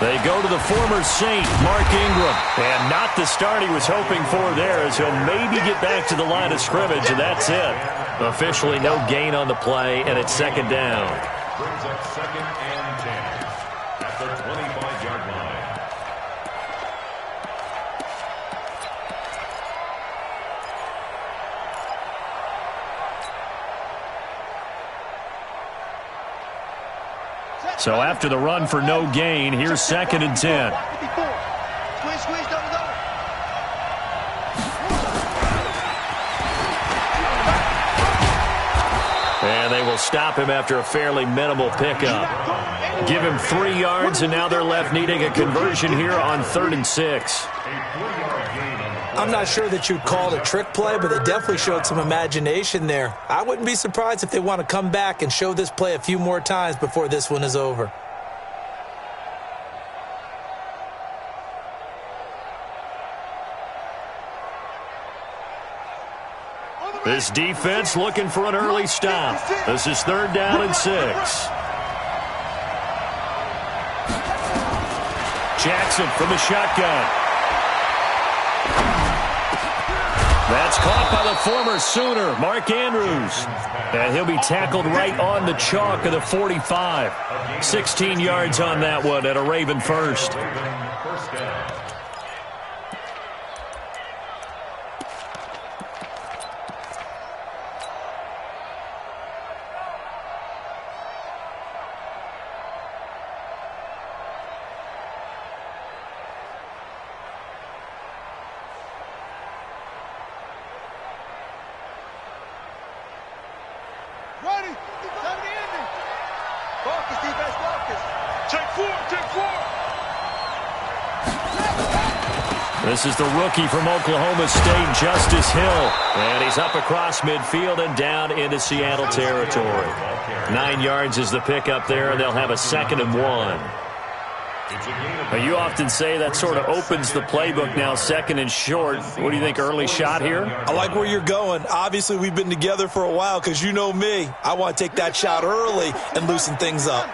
They go to the former Saint, Mark Ingram. And not the start he was hoping for there, as he'll maybe get back to the line of scrimmage, and that's it. Officially no gain on the play, and it's second down. Brings up 2nd and 10 at the 25-yard line. So after the run for no gain, here's 2nd and 10. And they will stop him after a fairly minimal pickup. Give him 3 yards, and now they're left needing a conversion here on 3rd and 6. I'm not sure that you'd call it a trick play, but they definitely showed some imagination there. I wouldn't be surprised if they want to come back and show this play a few more times before this one is over. This defense looking for an early stop. This is 3rd down and 6. Jackson from the shotgun. That's caught by the former Sooner, Mark Andrews. And he'll be tackled right on the chalk of the 45. 16 yards on that one at a Raven first. This is the rookie from Oklahoma State, Justice Hill. And he's up across midfield and down into Seattle territory. 9 yards is the pickup there, and they'll have a 2nd and 1. Now, you often say that sort of opens the playbook now, 2nd and short. What do you think, early shot here? I like where you're going. Obviously, we've been together for a while because you know me. I want to take that shot early and loosen things up.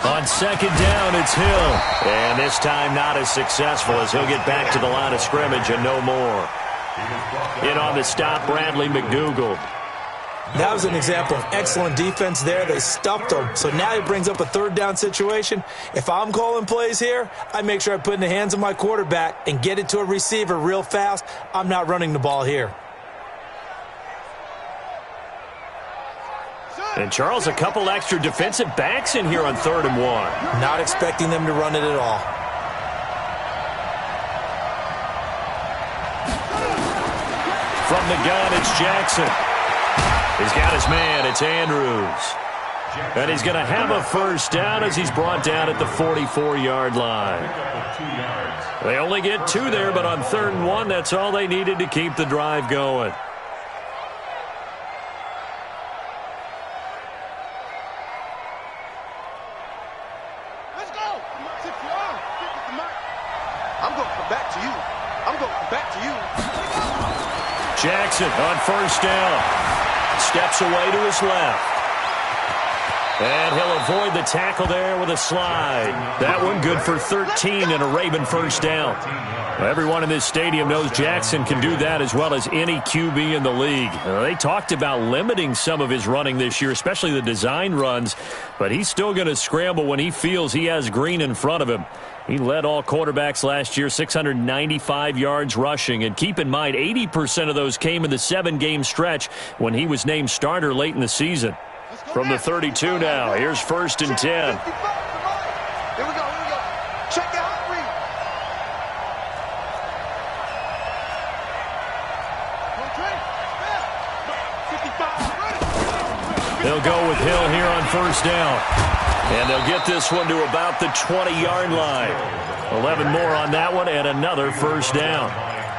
On 2nd down, it's Hill. And this time not as successful as he'll get back to the line of scrimmage and no more. In on the stop, Bradley McDougald. That was an example of excellent defense there. They stuffed him. So now he brings up a 3rd down situation. If I'm calling plays here, I make sure I put it in the hands of my quarterback and get it to a receiver real fast. I'm not running the ball here. And, Charles, a couple extra defensive backs in here on 3rd and 1. Not expecting them to run it at all. From the gun, it's Jackson. He's got his man. It's Andrews. And he's going to have a 1st down as he's brought down at the 44-yard line. They only get 2 there, but on 3rd and 1, that's all they needed to keep the drive going. Jackson on 1st down. Steps away to his left. And he'll avoid the tackle there with a slide. That one good for 13 and a Raven 1st down. Well, everyone in this stadium knows Jackson can do that as well as any QB in the league. They talked about limiting some of his running this year, especially the design runs, but he's still going to scramble when he feels he has green in front of him. He led all quarterbacks last year, 695 yards rushing. And keep in mind, 80% of those came in the 7-game stretch when he was named starter late in the season. From the 32 now, here's 1st and 10. Here we go. Check out. They'll go with Hill here on 1st down. And they'll get this one to about the 20-yard line. 11 more on that one and another 1st down.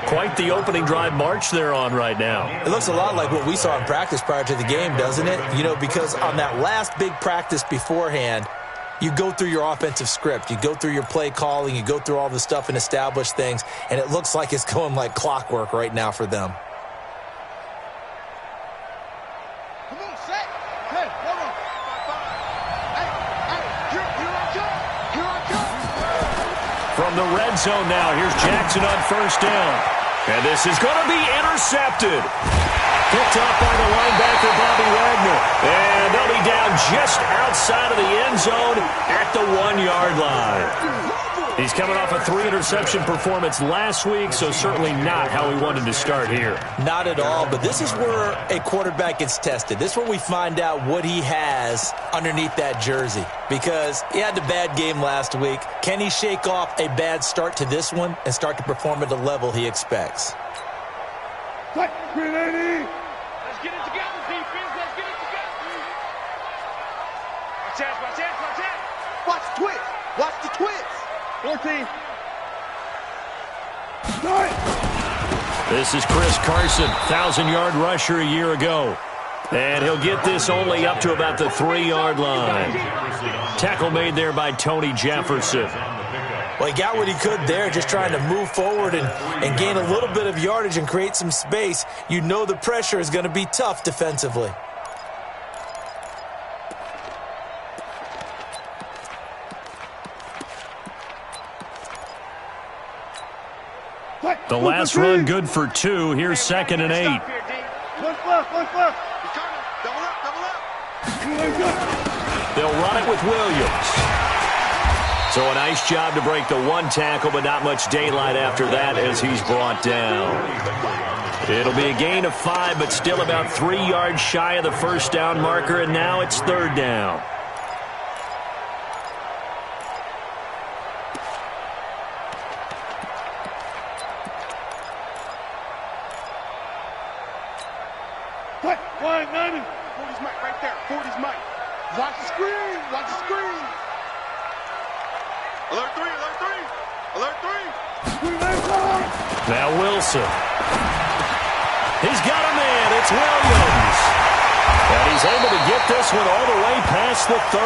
Quite the opening drive march they're on right now. It looks a lot like what we saw in practice prior to the game, doesn't it? You know, because on that last big practice beforehand, you go through your offensive script. You go through your play calling. You go through all the stuff and establish things, and it looks like it's going like clockwork right now for them. Come on, set. Hey, hold on. Hey, here I come. From the red zone now, here's Jackson on first down. And this is going to be intercepted. Picked up by the linebacker, Bobby Wagner. And they'll be down just outside of the end zone at the 1-yard line. He's coming off a 3-interception performance last week, so certainly not how he wanted to start here. Not at all, but this is where a quarterback gets tested. This is where we find out what he has underneath that jersey, because he had the bad game last week. Can he shake off a bad start to this one and start to perform at the level he expects? Let's get it together, defense. Let's get it together. Watch out. Watch the twist. Watch the twist. 14. This is Chris Carson, 1,000-yard rusher a year ago. And he'll get this only up to about the 3-yard line. Tackle made there by Tony Jefferson. Well, he got what he could there, just trying to move forward and gain a little bit of yardage and create some space. You know the pressure is going to be tough defensively. The last run good for 2. Here's 2nd and 8. They'll run it with Williams. So a nice job to break the 1 tackle, but not much daylight after that as he's brought down. It'll be a gain of 5, but still about 3 yards shy of the first down marker, and now it's 3rd down. Wide 90. 40's Mike right there. 40's Mike. Watch the screen. Watch the screen. Alert 3. Alert 3. Alert 3. Now Wilson. He's got a man. It's Williams. And he's able to get this one all the way past the 30.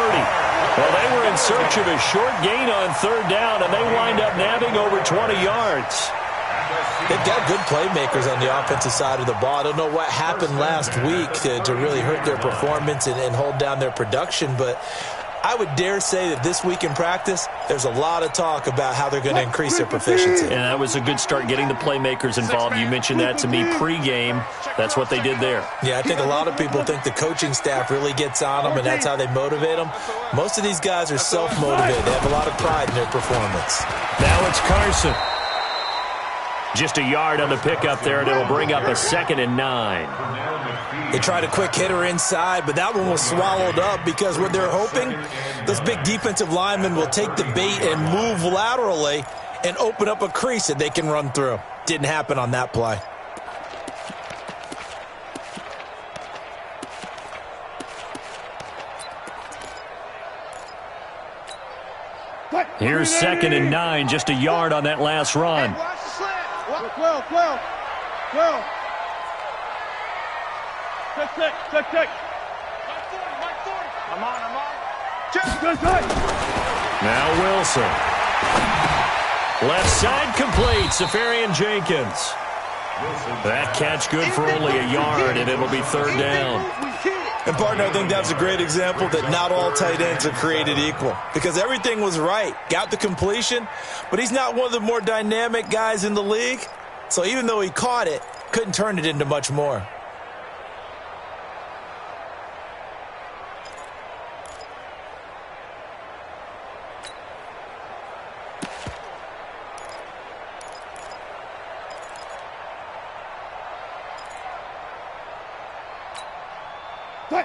Well, they were in search of a short gain on 3rd down, and they wind up nabbing over 20 yards. They've got good playmakers on the offensive side of the ball. I don't know what happened last week to really hurt their performance and hold down their production, but I would dare say that this week in practice, there's a lot of talk about how they're going to increase their proficiency. And that was a good start getting the playmakers involved. You mentioned that to me pregame. That's what they did there. Yeah, I think a lot of people think the coaching staff really gets on them, and that's how they motivate them. Most of these guys are self-motivated. They have a lot of pride in their performance. Now it's Carson. Just a yard on the pickup there, and it'll bring up a 2nd and 9. They tried a quick hitter inside, but that one was swallowed up because what they're hoping, those big defensive linemen will take the bait and move laterally and open up a crease that they can run through. Didn't happen on that play. Here's 2nd and 9, just a yard on that last run. Well. Check. I'm on. Check. Now Wilson. Left side complete, Safarian Jenkins. That catch good for only a yard, and it'll be 3rd down. And, partner, I think that's a great example that not all tight ends are created equal, because everything was right. Got the completion, but he's not one of the more dynamic guys in the league. So even though he caught it, couldn't turn it into much more.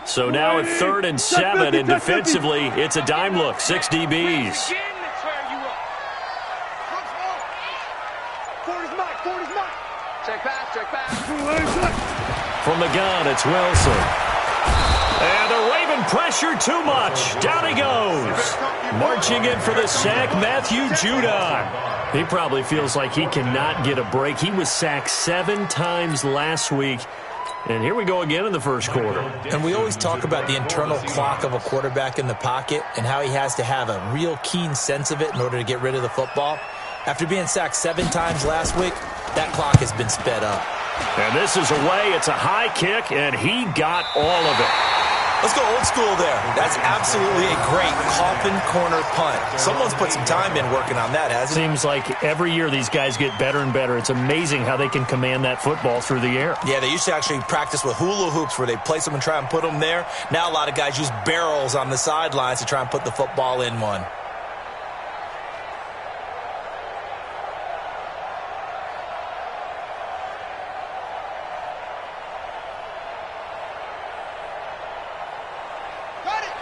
So now at 3rd and 7, and defensively, it's a dime look, 6 DBs. Check pass. From the gun, it's Wilson. And they're waving pressure too much. Down he goes. Marching in for the sack, Matthew Judon. He probably feels like he cannot get a break. He was sacked 7 times last week. And here we go again in the first quarter. And we always talk about the internal clock of a quarterback in the pocket and how he has to have a real keen sense of it in order to get rid of the football. After being sacked 7 times last week, that clock has been sped up. And this is away. It's a high kick, and he got all of it. Let's go old school there. That's absolutely a great coffin corner punt. Someone's put some time in working on that, hasn't it? Seems like every year these guys get better and better. It's amazing how they can command that football through the air. Yeah, they used to actually practice with hula hoops where they place them and try and put them there. Now a lot of guys use barrels on the sidelines to try and put the football in one.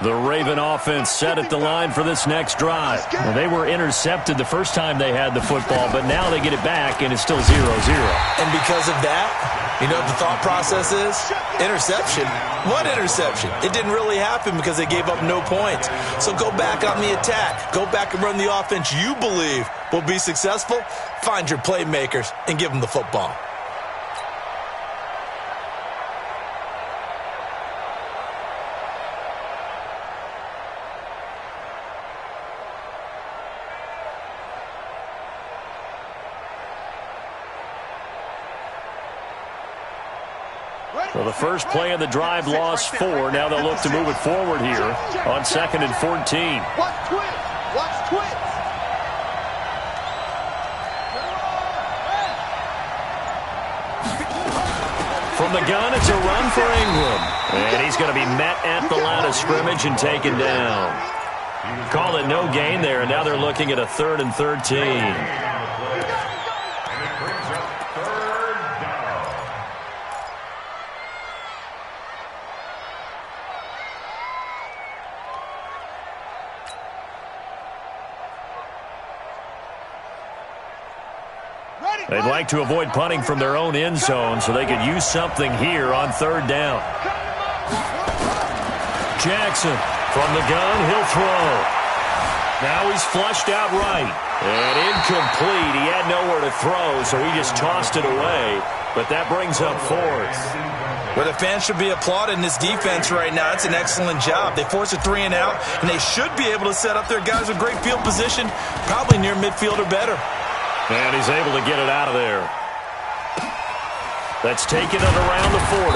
The Raven offense set at the line for this next drive. Well, they were intercepted the first time they had the football, but now they get it back, and it's still 0-0. And because of that, you know what the thought process is? Interception. What interception? It didn't really happen because they gave up no points. So go back on the attack. Go back and run the offense you believe will be successful. Find your playmakers and give them the football. Well, the first play of the drive lost 4. Now they'll look to move it forward here on 2nd and 14. Watch twins. Watch twins. From the gun, it's a run for Ingram. And he's going to be met at the line of scrimmage and taken down. Call it no gain there, and now they're looking at a 3rd and 13. They'd like to avoid punting from their own end zone so they could use something here on 3rd down. Jackson from the gun, he'll throw. Now he's flushed out right. And incomplete. He had nowhere to throw, so he just tossed it away. But that brings up 4th. Well, the fans should be applauding this defense right now. It's an excellent job. They force a 3 and out, and they should be able to set up their guys with great field position, probably near midfield or better. And he's able to get it out of there. That's taken it around the 40.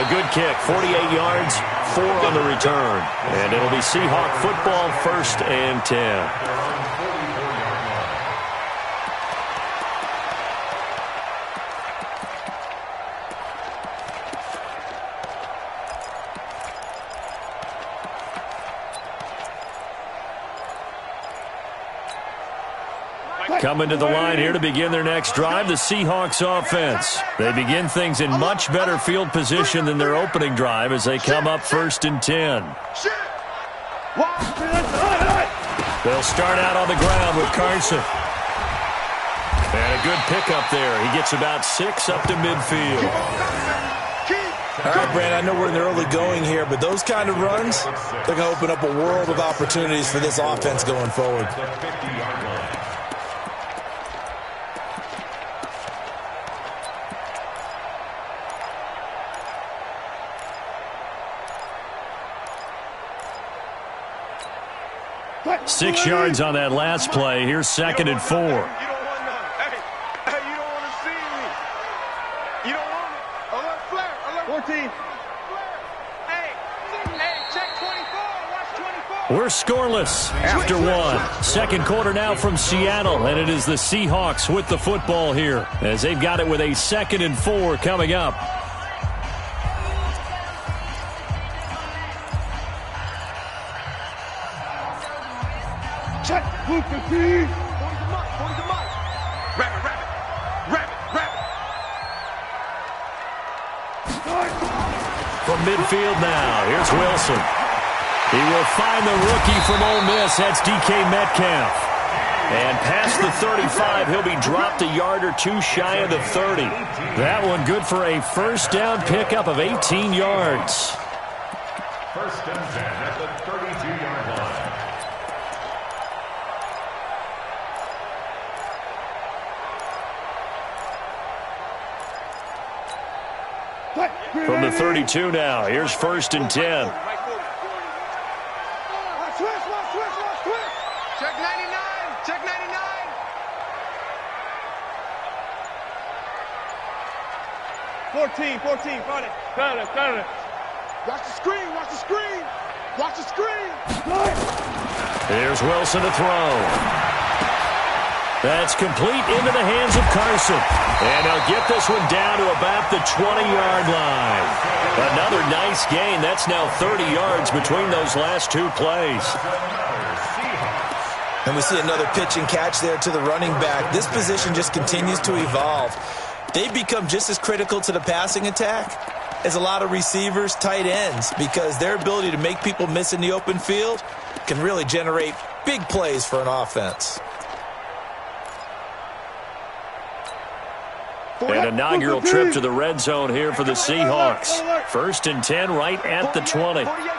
A good kick, 48 yards, 4 on the return. And it'll be Seahawk football, 1st and 10. Coming to the line here to begin their next drive, the Seahawks offense. They begin things in much better field position than their opening drive as they come up 1st and 10. They'll start out on the ground with Carson. And a good pickup there. He gets about 6 up to midfield. All right, Brand, I know we're in the early going here, but those kind of runs, they're going to open up a world of opportunities for this offense going forward. What? 6 yards on that last play. Here's 2nd and 4. You don't want none. Hey, you don't want to see me. You don't want it. Alert flare. Alert 14. Hey, check 24. Watch 24. We're scoreless after 1. Second quarter now from Seattle, and it is the Seahawks with the football here as they've got it with a 2nd and 4 coming up. Check. Move the feet. 40 the mark. 40 the mark. Rabbit. From midfield now, here's Wilson. He will find the rookie from Ole Miss. That's DK Metcalf. And past the 35, he'll be dropped a yard or 2 shy of the 30. That one good for a first down pickup of 18 yards. 1st and 10 at the 32-yard line. From the 32 now, here's 1st and 10. Check 99. Check 99. 14, got it. Watch the screen, watch the screen. Watch the screen. Here's Wilson to throw. That's complete into the hands of Carson. And he'll get this one down to about the 20-yard line. Another nice gain. That's now 30 yards between those last two plays. And we see another pitch and catch there to the running back. This position just continues to evolve. They've become just as critical to the passing attack as a lot of receivers, tight ends, because their ability to make people miss in the open field can really generate big plays for an offense. An inaugural trip to the red zone here for the Seahawks. 1st and 10 right at the 20. 48 Mike.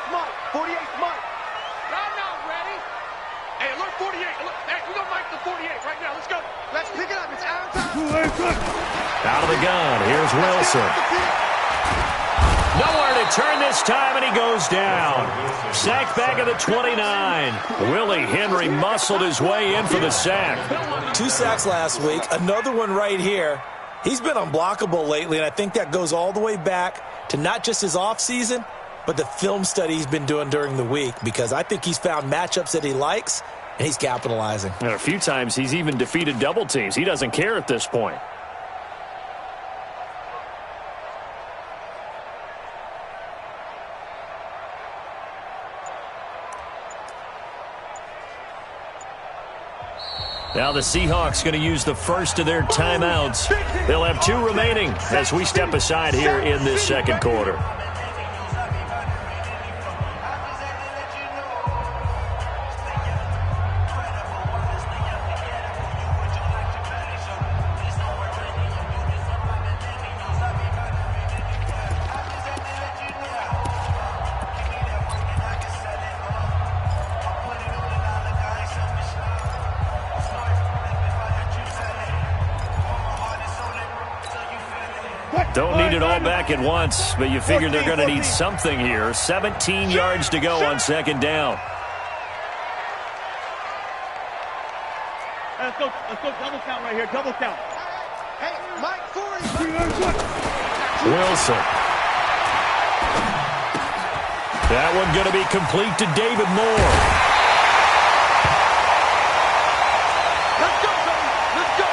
I'm not ready. Hey, look, 48. Look, hey, we're going to Mike the 48 right now. Let's go. Let's pick it up. It's out of time. Out of the gun, here's Wilson. Nowhere to turn this time, and he goes down. Sacked back at the 29. Willie Henry muscled his way in for the sack. 2 sacks last week, another one right here. He's been unblockable lately, and I think that goes all the way back to not just his offseason, but the film study he's been doing during the week, because I think he's found matchups that he likes, and he's capitalizing. And a few times he's even defeated double teams. He doesn't care at this point. Now the Seahawks going to use the first of their timeouts. They'll have 2 remaining as we step aside here in this second quarter. Don't need it all back at once, but you figure they're going to need something here. 17 yards to go on 2nd down. Let's go double count right here, double count. Hey, Mike, 40. Wilson. That one going to be complete to David Moore. Let's go, Tony. Let's go.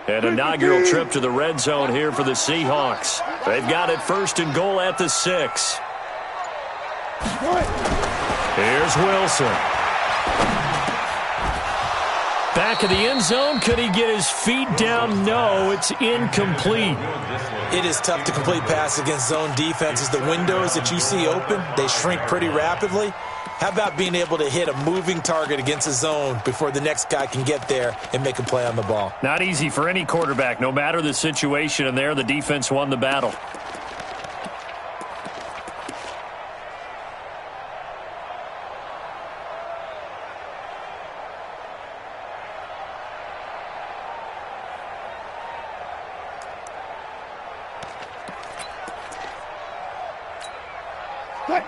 An inaugural trip to the red zone here for the Seahawks. They've got it 1st and goal at the 6. Here's Wilson. Back of the end zone. Could he get his feet down? No, it's incomplete. It is tough to complete passes against zone defenses. The windows that you see open, they shrink pretty rapidly. How about being able to hit a moving target against a zone before the next guy can get there and make a play on the ball? Not easy for any quarterback, no matter the situation, and there the defense won the battle.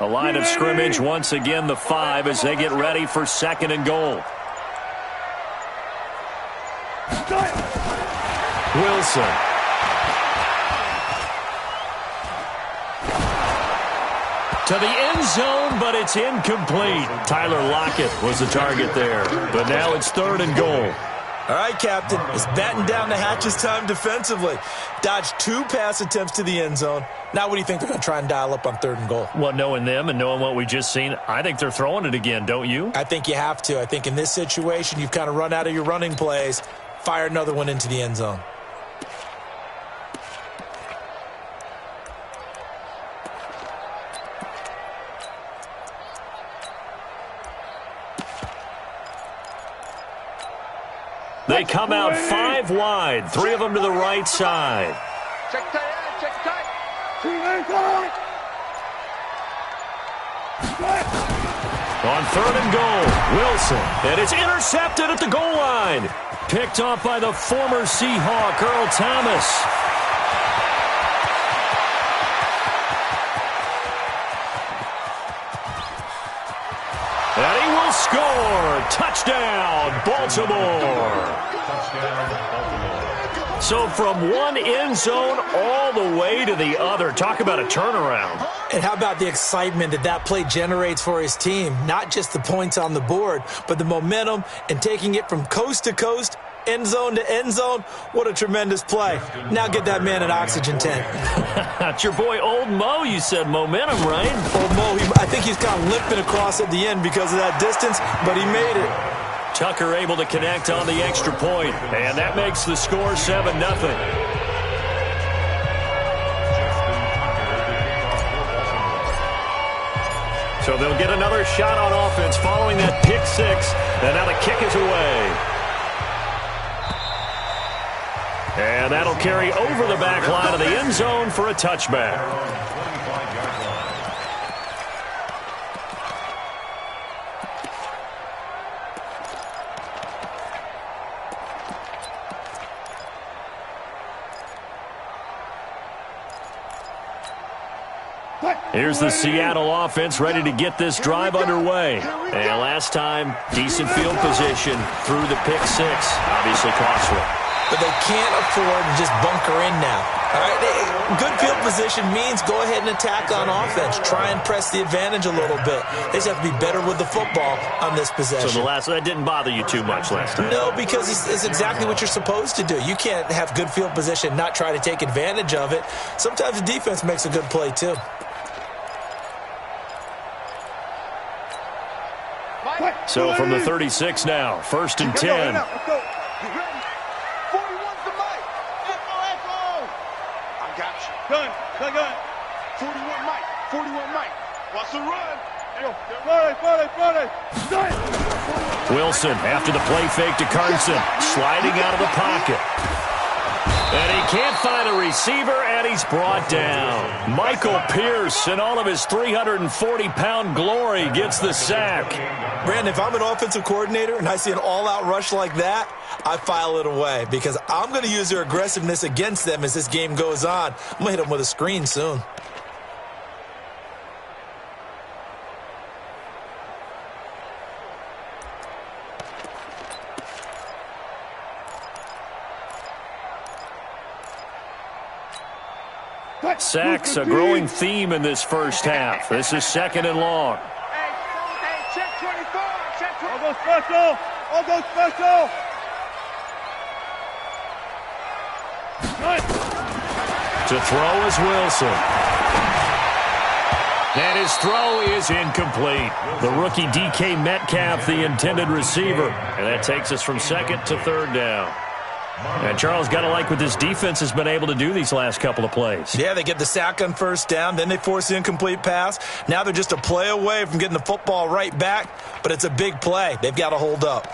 A line of scrimmage, once again the 5 as they get ready for 2nd and goal. Wilson. To the end zone, but it's incomplete. Tyler Lockett was the target there. But now it's 3rd and goal. All right, Captain, it's batten down the hatches time defensively. Dodged 2 pass attempts to the end zone. Now what do you think they're going to try and dial up on 3rd and goal? Well, knowing them and knowing what we just seen, I think they're throwing it again, don't you? I think you have to. I think in this situation, you've kind of run out of your running plays. Fire another one into the end zone. They come out 5 wide, 3 of them to the right side. Check tight end, check tight. On 3rd and goal, Wilson. And it's intercepted at the goal line. Picked off by the former Seahawk, Earl Thomas. And he will score. Touchdown, Baltimore. So from one end zone all the way to the other. Talk about a turnaround. And how about the excitement that play generates for his team? Not just the points on the board, but the momentum and taking it from coast to coast, end zone to end zone. What a tremendous play. Now get that man an oxygen tank. That's your boy Old Mo. You said momentum, right? Old Mo, I think he's kind of limping across at the end because of that distance, but he made it. Tucker able to connect on the extra point, and that makes the score 7-0. So they'll get another shot on offense following that pick 6, and now the kick is away. And that'll carry over the back line of the end zone for a touchback. Here's the Seattle offense ready to get this drive underway. And last time, decent field position through the pick 6. Obviously costly. But they can't afford to just bunker in now. All right? Good field position means go ahead and attack on offense. Try and press the advantage a little bit. They just have to be better with the football on this possession. So that didn't bother you too much last time? No, because it's exactly what you're supposed to do. You can't have good field position, not try to take advantage of it. Sometimes the defense makes a good play, too. So from the 36 now, 1st and 10. Let's go. You ready? 41's the mic. Echo. I got you. Gun. 41 Mike. 41 Mike. Watch the run. Wilson after the play fake to Carson, sliding out of the pocket. And he can't find a receiver, and he's brought down. Michael Pierce, in all of his 340-pound glory, gets the sack. Brandon, if I'm an offensive coordinator and I see an all-out rush like that, I file it away because I'm going to use their aggressiveness against them as this game goes on. I'm going to hit them with a screen soon. Sacks, a growing theme in this first half. This is 2nd and long. Hey, check 24. Check 24. I'll go special. To throw is Wilson. And his throw is incomplete. The rookie DK Metcalf, the intended receiver. And that takes us from 2nd to 3rd down. And Charles, got to like what this defense has been able to do these last couple of plays. Yeah, they get the sack on 1st down, then they force the incomplete pass. Now they're just a play away from getting the football right back, but it's a big play. They've got to hold up.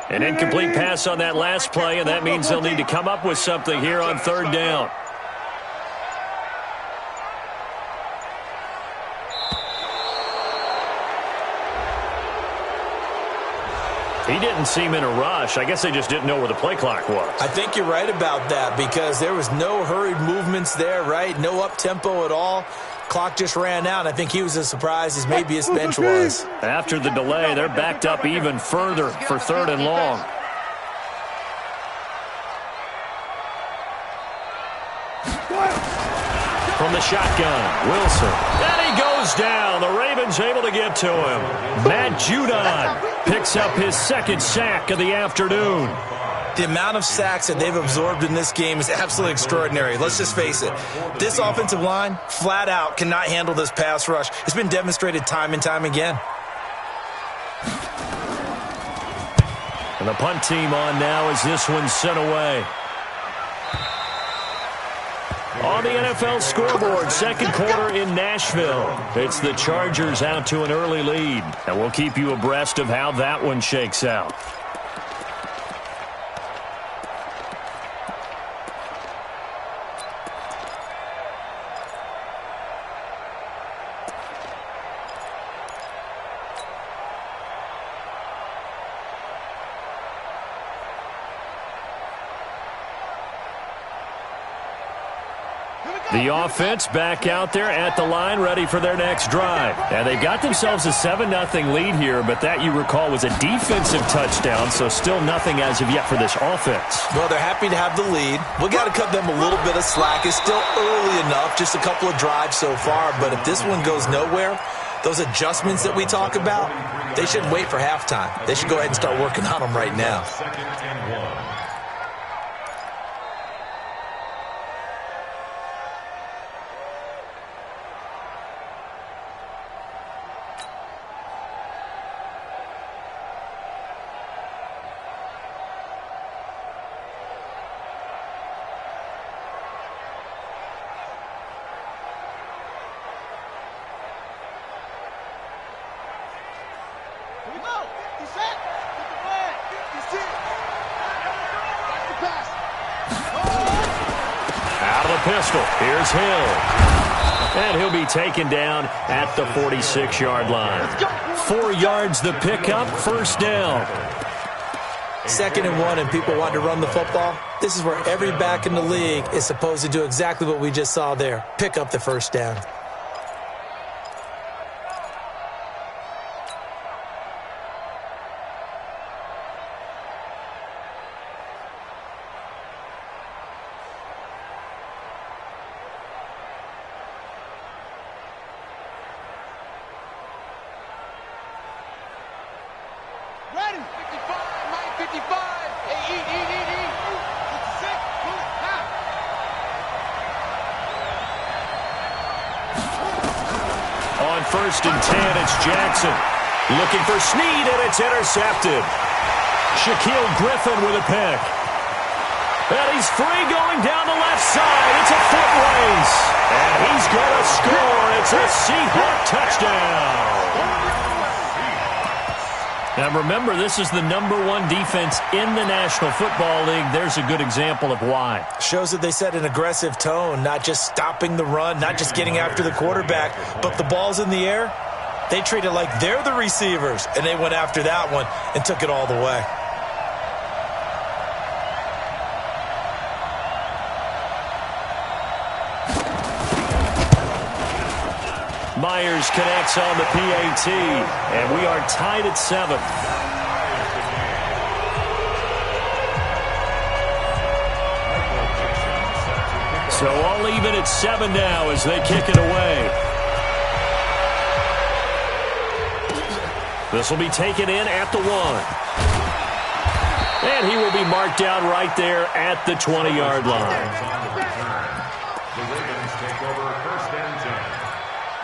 An incomplete pass on that last play, and that means they'll need to come up with something here on 3rd down. He didn't seem in a rush. I guess they just didn't know where the play clock was. I think you're right about that because there was no hurried movements there, right? No up-tempo at all. Clock just ran out. I think he was as surprised as maybe his bench was. After the delay, they're backed up even further for 3rd and long. From the shotgun, Wilson. And he goes down. The Ravens able to get to him. Matt Judon picks up his 2nd sack of the afternoon. The amount of sacks that they've absorbed in this game is absolutely extraordinary. Let's just face it. This offensive line, flat out, cannot handle this pass rush. It's been demonstrated time and time again. And the punt team on now as this one's sent away. On the NFL scoreboard, 2nd quarter in Nashville. It's the Chargers out to an early lead. And we'll keep you abreast of how that one shakes out. The offense back out there at the line, ready for their next drive. And they've got themselves a 7-0 lead here, but that, you recall, was a defensive touchdown, so still nothing as of yet for this offense. Well, they're happy to have the lead. We got to cut them a little bit of slack. It's still early enough, just a couple of drives so far, but if this one goes nowhere, those adjustments that we talk about, they shouldn't wait for halftime. They should go ahead and start working on them right now. 2nd and 1. Pistol. Here's Hill. And he'll be taken down at the 46-yard line. 4 yards the pickup, 1st down. 2nd and 1 and people want to run the football. This is where every back in the league is supposed to do exactly what we just saw there. Pick up the 1st down. On 1st and 10, it's Jackson. Looking for Snead, and it's intercepted. Shaquille Griffin with a pick. And he's free going down the left side. It's a foot race. And he's going to score. It's a Seahawk touchdown. Now remember, this is the #1 defense in the National Football League. There's a good example of why. Shows that they set an aggressive tone, not just stopping the run, not just getting after the quarterback, but the ball's in the air. They treat it like they're the receivers, and they went after that one and took it all the way. Myers connects on the PAT, and we are tied at 7. So all even at 7 now as they kick it away. This will be taken in at the 1. And he will be marked down right there at the 20-yard line. The Ravens take over 1st and 10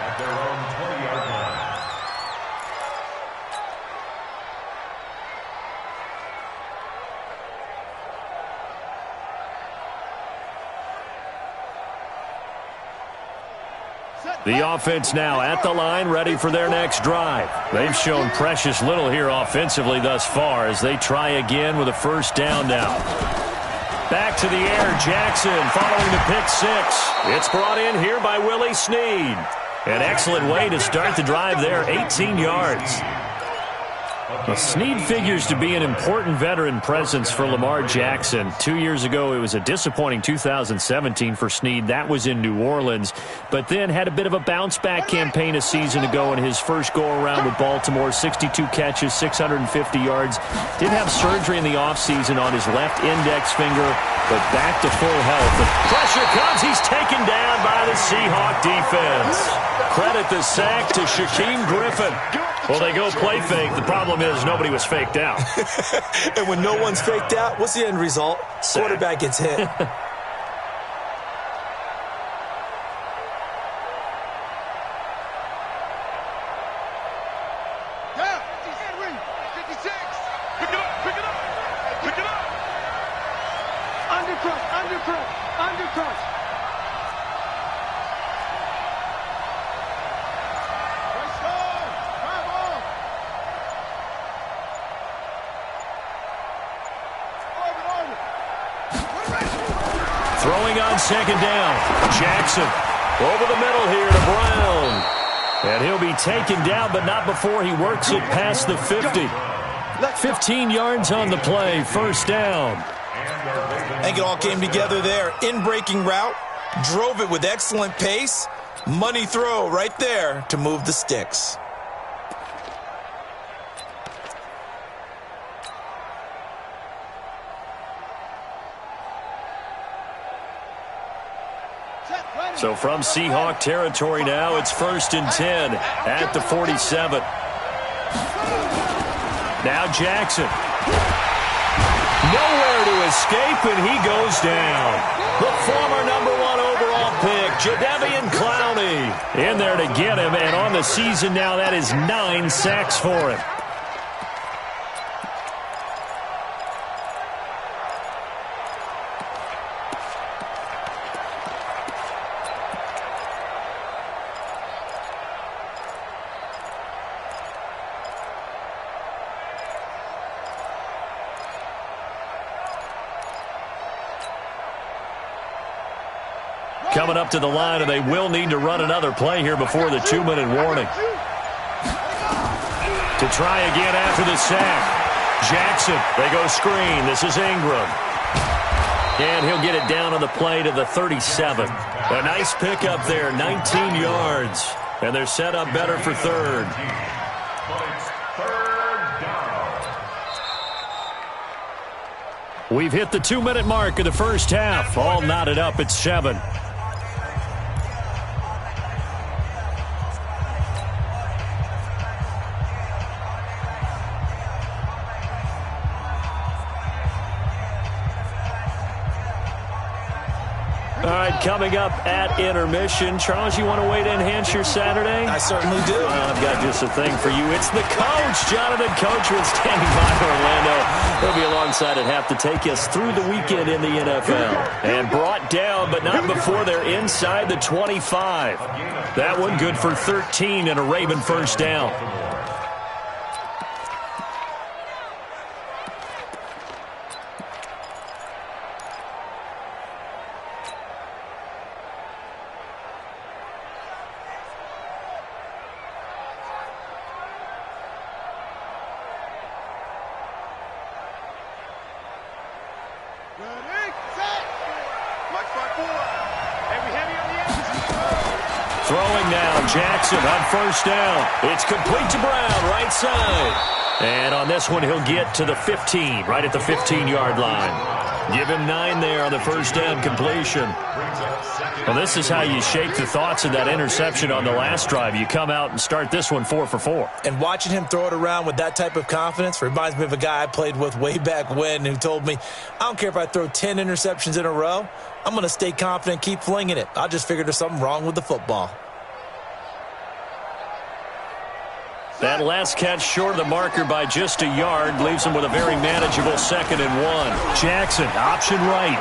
at their own 20-yard line. The offense now at the line, ready for their next drive. They've shown precious little here offensively thus far as they try again with a 1st down now. Back to the air, Jackson following the pick 6. It's brought in here by Willie Snead. An excellent way to start the drive there, 18 yards. Well, Snead figures to be an important veteran presence for Lamar Jackson. 2 years ago, it was a disappointing 2017 for Snead. That was in New Orleans, but then had a bit of a bounce-back campaign a season ago in his first go-around with Baltimore. 62 catches, 650 yards. Did have surgery in the offseason on his left index finger, but back to full health. The pressure comes. He's taken down by the Seahawk defense. Credit the sack to Shaquem Griffin. Well, they go play fake. The problem is nobody was faked out. And when no one's faked out, what's the end result? Sack. Quarterback gets hit. Throwing on second down. Jackson over the middle here to Brown. And he'll be taken down, but not before he works it past the 50. 15 yards on the play, first down. I think it all came together there. In-breaking route, drove it with excellent pace. Money throw right there to move the sticks. So from Seahawk territory now, it's 1st and 10 at the 47. Now Jackson. Nowhere to escape, and he goes down. The former #1 overall pick, Jadeveon Clowney, in there to get him, and on the season now, that is 9 sacks for him. Coming up to the line, and they will need to run another play here before the 2-minute warning. To try again after the sack. Jackson, they go screen. This is Ingram. And he'll get it down on the play to the 37. A nice pickup there, 19 yards. And they're set up better for third. We've hit the 2-minute mark of the first half. All knotted up at 7. All right, coming up at intermission. Charles, you want to wait to enhance your Saturday? I certainly do. Well, I've got just a thing for you. It's the coach, Jonathan Coachman, standing by for Orlando. He'll be alongside at half to take us through the weekend in the NFL. And brought down, but not before they're inside the 25. That one good for 13 and a Raven first down. Throwing now, Jackson on first down. It's complete to Brown, right side. And on this one, he'll get to the 15, right at the 15-yard line. Give him 9 there on the first down completion. Well, this is how you shake the thoughts of that interception on the last drive. You come out and start this one 4 for 4. And watching him throw it around with that type of confidence reminds me of a guy I played with way back when who told me, I don't care if I throw 10 interceptions in a row. I'm going to stay confident, keep flinging it. I just figured there's something wrong with the football. That last catch short of the marker by just a yard leaves him with a very manageable 2nd and 1. Jackson, option right.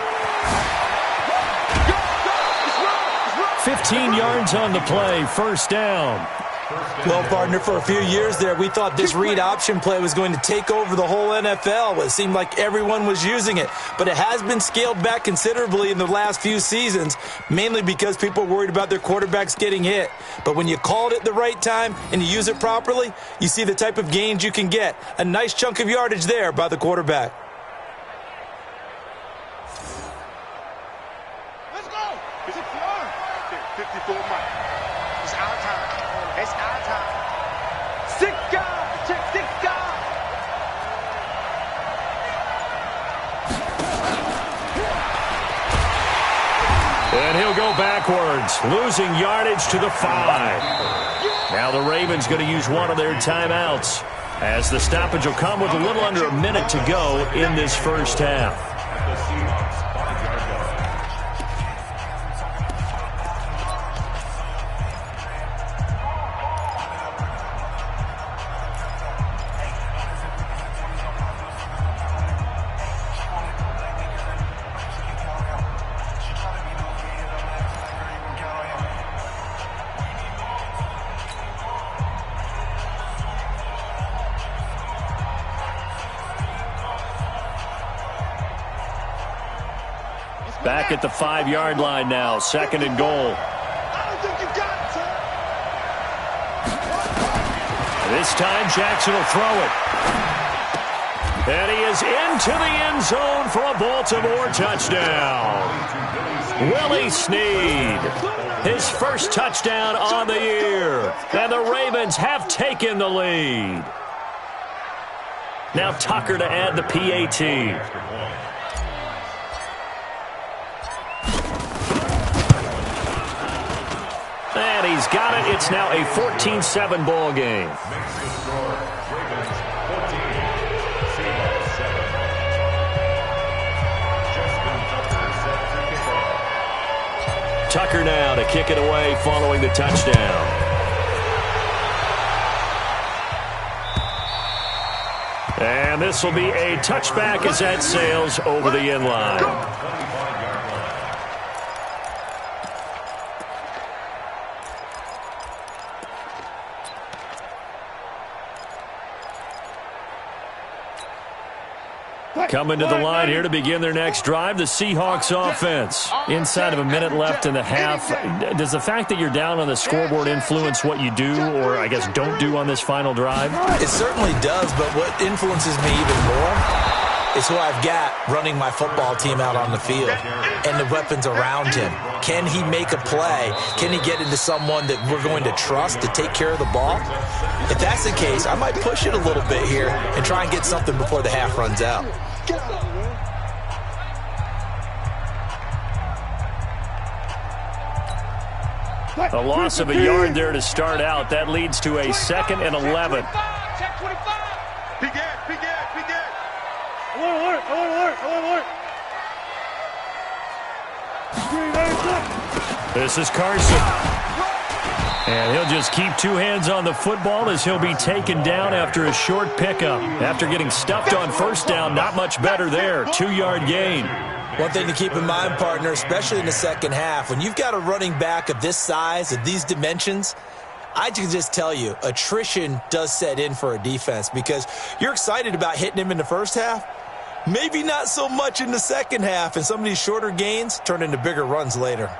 15 yards on the play, first down. Well, partner, for a few years there, we thought this read option play was going to take over the whole NFL. It seemed like everyone was using it, but it has been scaled back considerably in the last few seasons, mainly because people are worried about their quarterbacks getting hit. But when you call it at the right time and you use it properly, you see the type of gains you can get. A nice chunk of yardage there by the quarterback. Let's go. It's 54 miles. It's our time. It's our time. 6 guys. Check 6 guys. And he'll go backwards, losing yardage to the 5. Now the Ravens going to use one of their timeouts, as the stoppage will come with a little under a minute to go in this first half. Back at the 5-yard line now, 2nd and goal. I don't think you got it, sir. This time Jackson will throw it. And he is into the end zone for a Baltimore touchdown. Willie Snead, his first touchdown on the year. And the Ravens have taken the lead. Now Tucker to add the PAT. And he's got it. It's now a 14-7 ball game. Tucker now to kick it away following the touchdown. And this will be a touchback as that sails over the end line. Coming to the line here to begin their next drive, the Seahawks offense. Inside of a minute left in the half. Does the fact that you're down on the scoreboard influence what you do, or I guess don't do on this final drive? It certainly does, but what influences me even more is who I've got running my football team out on the field and the weapons around him. Can he make a play? Can he get into someone that we're going to trust to take care of the ball? If that's the case, I might push it a little bit here and try and get something before the half runs out. Get out of the way. A loss of a yard there to start out. That leads to a 2nd and 11. Check 25. Big Ed, big Ed, big Ed. I want to work. This is Carson. And he'll just keep 2 hands on the football as he'll be taken down after a short pickup. After getting stuffed on first down, not much better there. 2-yard gain. One thing to keep in mind, partner, especially in the second half, when you've got a running back of this size, of these dimensions, I can just tell you, attrition does set in for a defense because you're excited about hitting him in the first half. Maybe not so much in the second half, and some of these shorter gains turn into bigger runs later.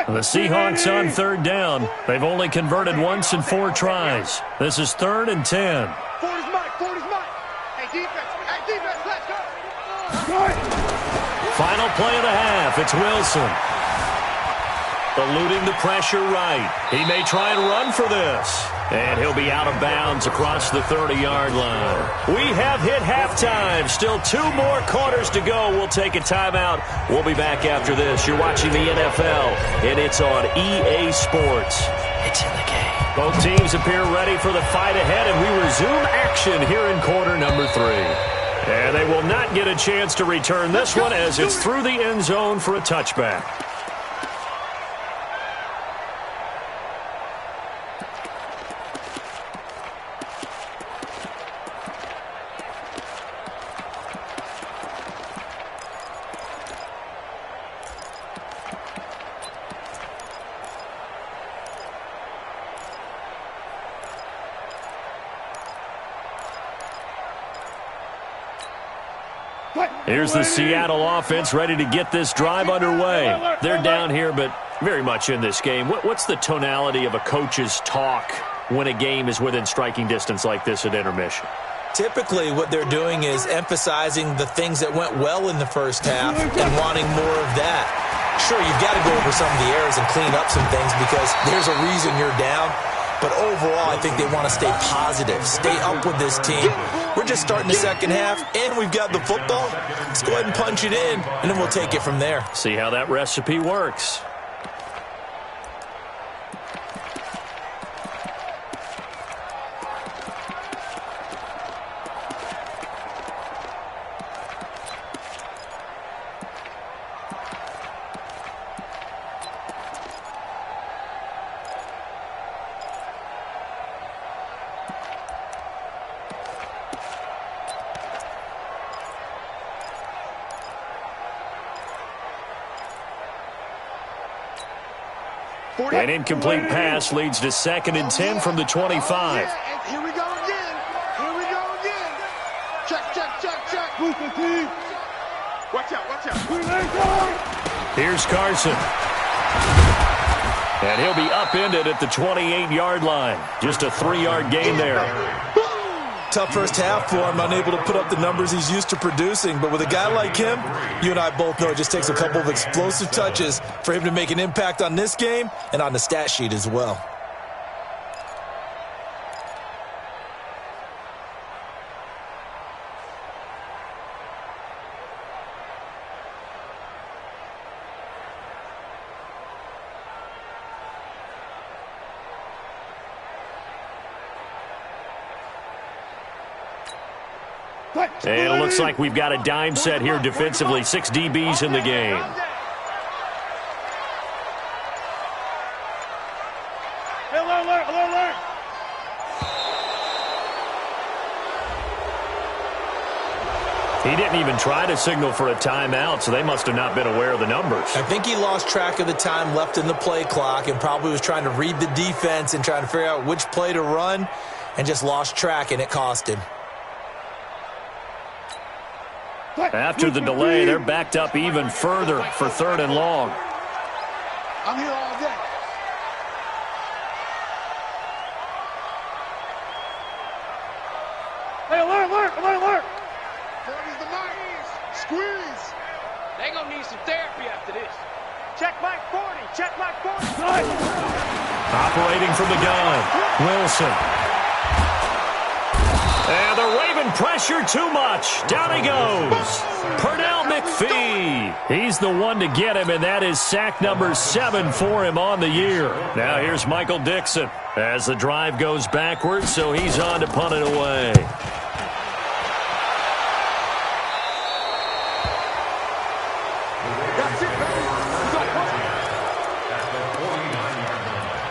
The Seahawks on 3rd down. They've only converted once in 4 tries. This is 3rd and 10. 40's Mike, 40's Mike. Hey, defense, let's go. Final play of the half. It's Wilson. Eluding the pressure right. He may try and run for this. And he'll be out of bounds across the 30-yard line. We have hit halftime. Still 2 more quarters to go. We'll take a timeout. We'll be back after this. You're watching the NFL, and it's on EA Sports. It's in the game. Both teams appear ready for the fight ahead, and we resume action here in quarter number 3. And they will not get a chance to return this one as it's through the end zone for a touchback. Here's the Seattle offense ready to get this drive underway. They're down here, but very much in this game. What's the tonality of a coach's talk when a game is within striking distance like this at intermission? Typically, what they're doing is emphasizing the things that went well in the first half and wanting more of that. Sure, you've got to go over some of the errors and clean up some things because there's a reason you're down. But overall, I think they want to stay positive, stay up with this team. We're just starting the second half, and we've got the football. Let's go ahead and punch it in, and then we'll take it from there. See how that recipe works. An incomplete pass leads to 2nd and 10 from the 25. Here we go again. Here we go again. Check, check, check, check. Watch out, watch out. Here's Carson. And he'll be upended at the 28-yard line. Just a 3-yard gain there. Tough first half for him, unable to put up the numbers he's used to producing. But with a guy like him, you and I both know it just takes a couple of explosive touches for him to make an impact on this game and on the stat sheet as well. And it looks like we've got a dime set here defensively. 6 DBs in the game. He didn't even try to signal for a timeout, so they must have not been aware of the numbers. I think he lost track of the time left in the play clock and probably was trying to read the defense and trying to figure out which play to run and just lost track, and it cost him. After the delay, they're backed up even further for 3rd and long. I'm here all day. Hey, alert. 40's the mark. Squeeze. They gonna need some therapy after this. Check Mike 40. Check Mike 40. Operating from the gun, Wilson. And the Raven pressure too much. Down he goes. Pernell McPhee. He's the one to get him, and that is sack number 7 for him on the year. Now here's Michael Dixon as the drive goes backwards, so he's on to punt it away. That's it, baby. Let's go, push it. At the 49-yard line.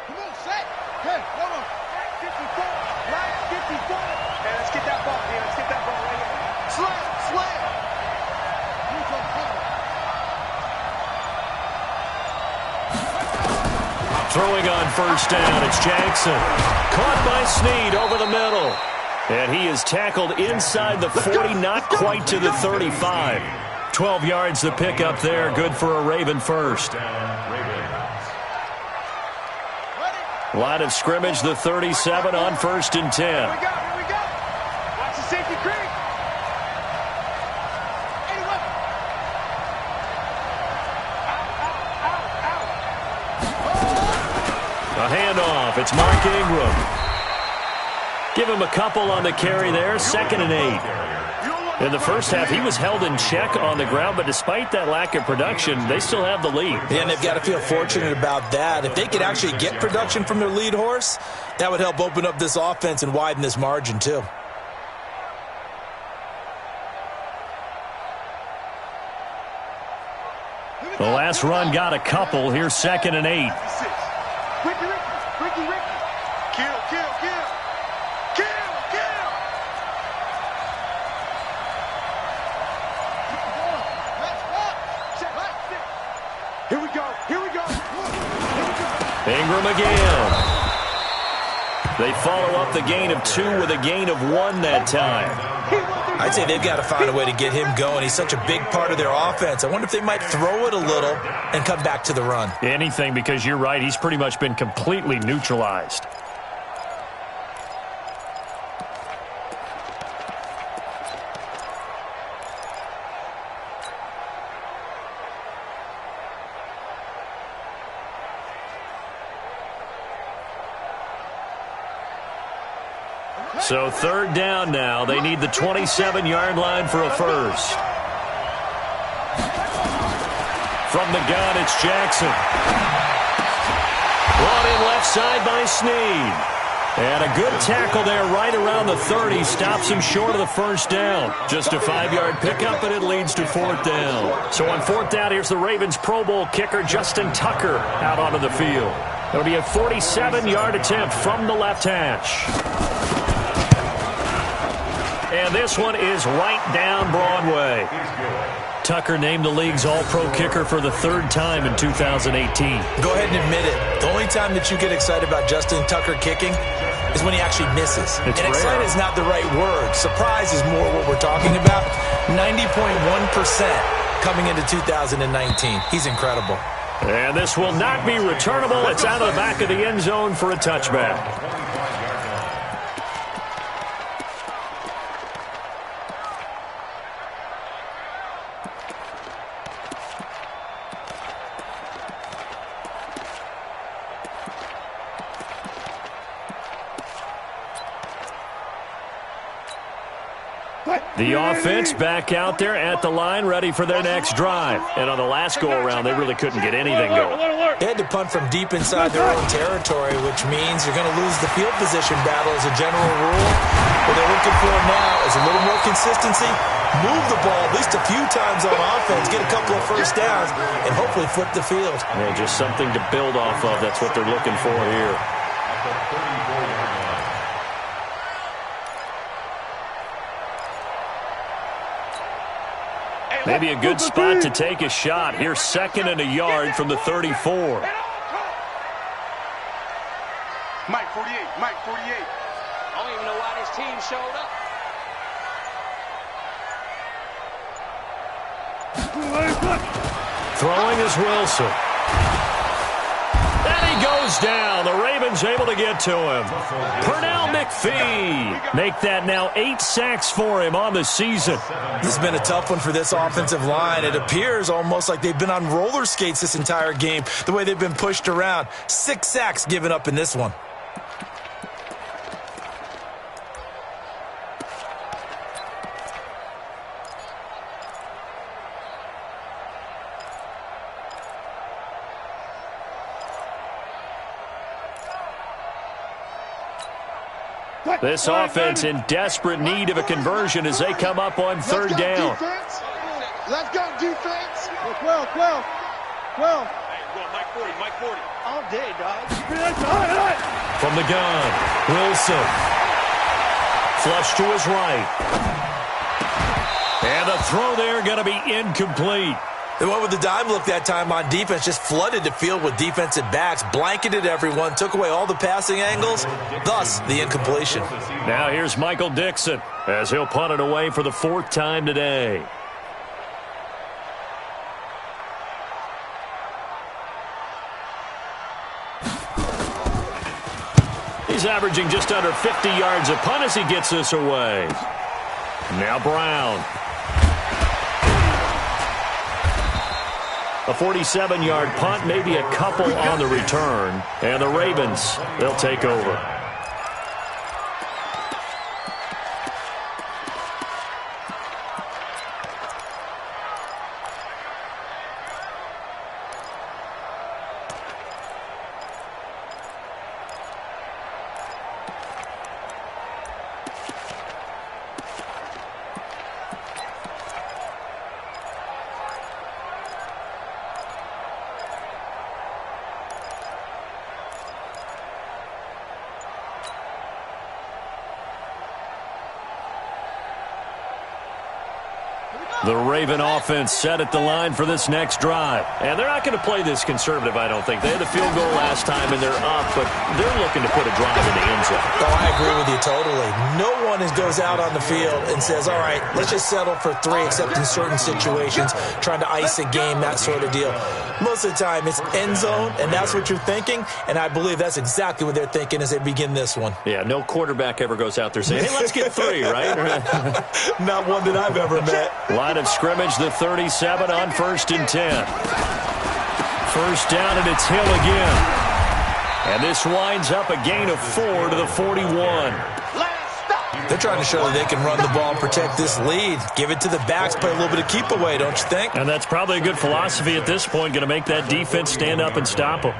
Come on, set. Hey, hold on. 54. Line 54. Hey, let's get that ball, man. Let's get that ball right here. Slam. You come home. Throwing on first down, it's Jackson. Caught by Snead over the middle. And he is tackled inside the 40, not quite to the 35. 12 yards the pickup there, good for a Raven first. Line of scrimmage, the 37 on 1st and 10. Here we go. Watch the safety creep. Anyway. A handoff, it's Mark Ingram. Give him a couple on the carry there, 2nd and 8. In the first half, he was held in check on the ground, but despite that lack of production, they still have the lead. Yeah, and they've got to feel fortunate about that. If they could actually get production from their lead horse, that would help open up this offense and widen this margin too. The last run got a couple. Here's 2nd and 8. Ricky. Kill, kill, kill. Kill, kill. Here we go. Here we go. Here we go. Ingram again. They follow up the gain of 2 with a gain of 1 that time. I'd say they've got to find a way to get him going. He's such a big part of their offense. I wonder if they might throw it a little and come back to the run. Anything, because you're right. He's pretty much been completely neutralized. So 3rd down now. They need the 27-yard line for a first. From the gun, it's Jackson. Brought in left side by Snead. And a good tackle there right around the 30. Stops him short of the first down. Just a 5-yard pickup, and it leads to 4th down. So on 4th down, here's the Ravens' Pro Bowl kicker, Justin Tucker, out onto the field. It'll be a 47-yard attempt from the left hash. And this one is right down Broadway. Tucker named the league's all-pro kicker for the 3rd time in 2018. Go ahead and admit it. The only time that you get excited about Justin Tucker kicking is when he actually misses. It's and rare. excited is not the right word. Surprise is more what we're talking about. 90.1% coming into 2019. He's incredible. And this will not be returnable. It's out of the back of the end zone for a touchback. The offense back out there at the line, ready for their next drive. And on the last go-around, they really couldn't get anything going. They had to punt from deep inside their own territory, which means you're going to lose the field position battle as a general rule. What they're looking for now is a little more consistency, move the ball at least a few times on offense, get a couple of first downs, and hopefully flip the field. Yeah, just something to build off of. That's what they're looking for here. Maybe a good spot to take a shot. Here's 2nd and a yard from the 34. Mike 48, Mike 48. I don't even know why this team showed up. Throwing is Wilson. And he goes down. The Ravens able to get to him. Pernell McPhee. Make that now 8 sacks for him on the season. This has been a tough one for this offensive line. It appears almost like they've been on roller skates this entire game, the way they've been pushed around. 6 sacks given up in this one. This offense in desperate need of a conversion as they come up on 3rd down. Let's go, defense. 12. Hey, go Mike 40, Mike 40. All day, dog. From the gun, Wilson. Flush to his right. And the throw there going to be incomplete. They went with the dime look that time on defense, just flooded the field with defensive backs, blanketed everyone, took away all the passing angles, thus the incompletion. Now here's Michael Dixon as he'll punt it away for the 4th time today. He's averaging just under 50 yards a punt as he gets this away. Now Brown. A 47-yard punt, maybe a couple on the return. And the Ravens, they'll take over. The Raven offense set at the line for this next drive. And they're not going to play this conservative, I don't think. They had the field goal last time, and they're up, but they're looking to put a drive in the end zone. Oh, I agree with you totally. No one goes out on the field and says, all right, let's just settle for 3, except in certain situations, trying to ice a game, that sort of deal. Most of the time, it's end zone, and that's what you're thinking, and I believe that's exactly what they're thinking as they begin this one. Yeah, no quarterback ever goes out there saying, hey, let's get 3, right? Not one that I've ever met. Line of scrimmage, the 37 on 1st and 10. First down, and it's Hill again. And this winds up a gain of 4 to the 41. They're trying to show that they can run the ball and protect this lead. Give it to the backs, play a little bit of keep away, don't you think? And that's probably a good philosophy at this point, going to make that defense stand up and stop them.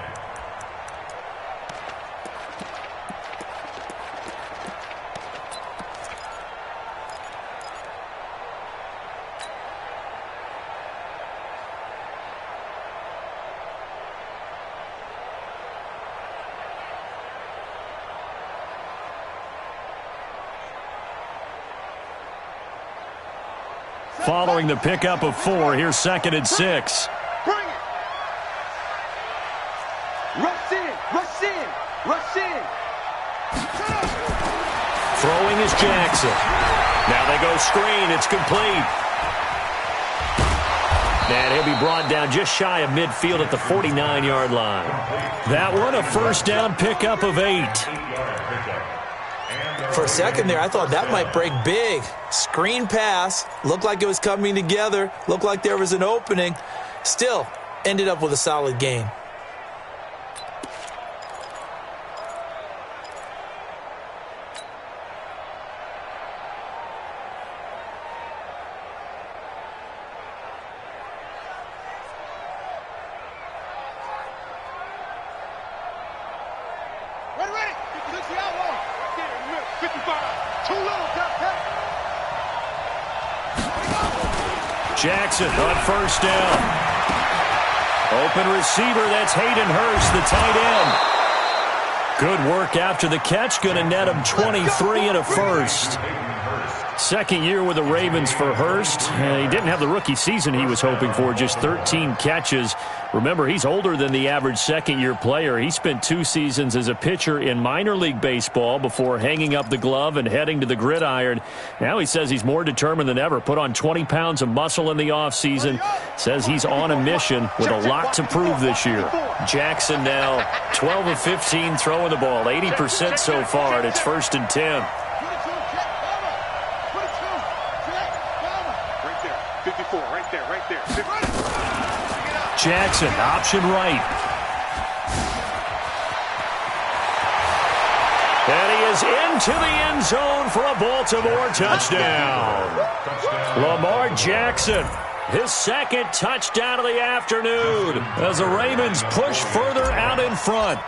Following the pickup of 4, here's 2nd and 6. Bring it. Rush in, rush in, rush in. Throwing is Jackson. Now they go screen. It's complete. And he'll be brought down just shy of midfield at the 49-yard line. That one, a first down pickup of 8. For a second there, I thought that might break big. Screen pass. Looked like it was coming together. Looked like there was an opening. Still, ended up with a solid game. Jackson on first down. Open receiver, that's Hayden Hurst, the tight end. Good work after the catch, going to net him 23 and a first. Second year with the Ravens for Hurst. He didn't have the rookie season he was hoping for, just 13 catches. Remember, he's older than the average second-year player. He spent 2 seasons as a pitcher in minor league baseball before hanging up the glove and heading to the gridiron. Now he says he's more determined than ever. Put on 20 pounds of muscle in the offseason. Says he's on a mission with a lot to prove this year. Jackson now 12 of 15 throwing the ball, 80% so far, and it's 1st and 10. Jackson, option right. And he is into the end zone for a Baltimore touchdown. Lamar Jackson, his 2nd touchdown of the afternoon as the Ravens push further out in front.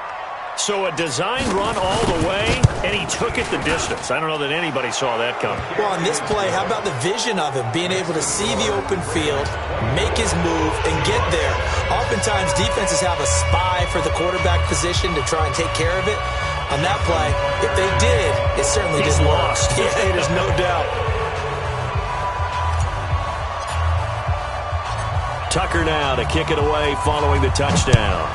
So a designed run all the way, and he took it the distance. I don't know that anybody saw that coming. Well, on this play, how about the vision of him, being able to see the open field, make his move, and get there. Oftentimes, defenses have a spy for the quarterback position to try and take care of it. On that play, if they did, it certainly didn't work. Yeah, there's no doubt. Tucker now to kick it away following the touchdown.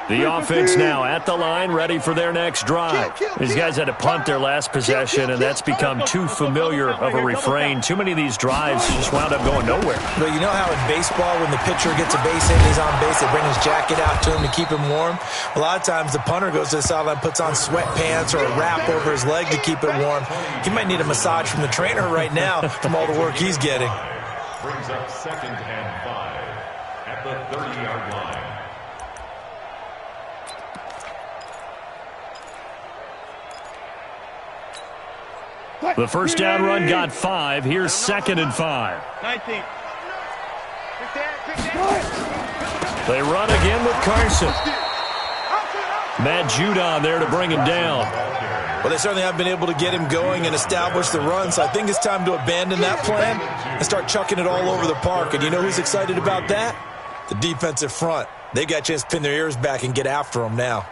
The offense now at the line, ready for their next drive. These guys had to punt their last possession, and that's become too familiar of a refrain. Too many of these drives just wound up going nowhere. Well, you know how in baseball, when the pitcher gets a base hit and he's on base, they bring his jacket out to him to keep him warm? A lot of times the punter goes to the sideline, puts on sweatpants or a wrap over his leg to keep it warm. He might need a massage from the trainer right now from all the work he's getting. Brings up 2nd and 5 at the 30-yard line. The first down run got 5. Here's 2nd and 5. 19. They run again with Carson. Matt Judon there to bring him down. Well, they certainly have been able to get him going and establish the run, so I think it's time to abandon that plan and start chucking it all over the park. And you know who's excited about that? The defensive front. They got a chance to pin their ears back and get after him now.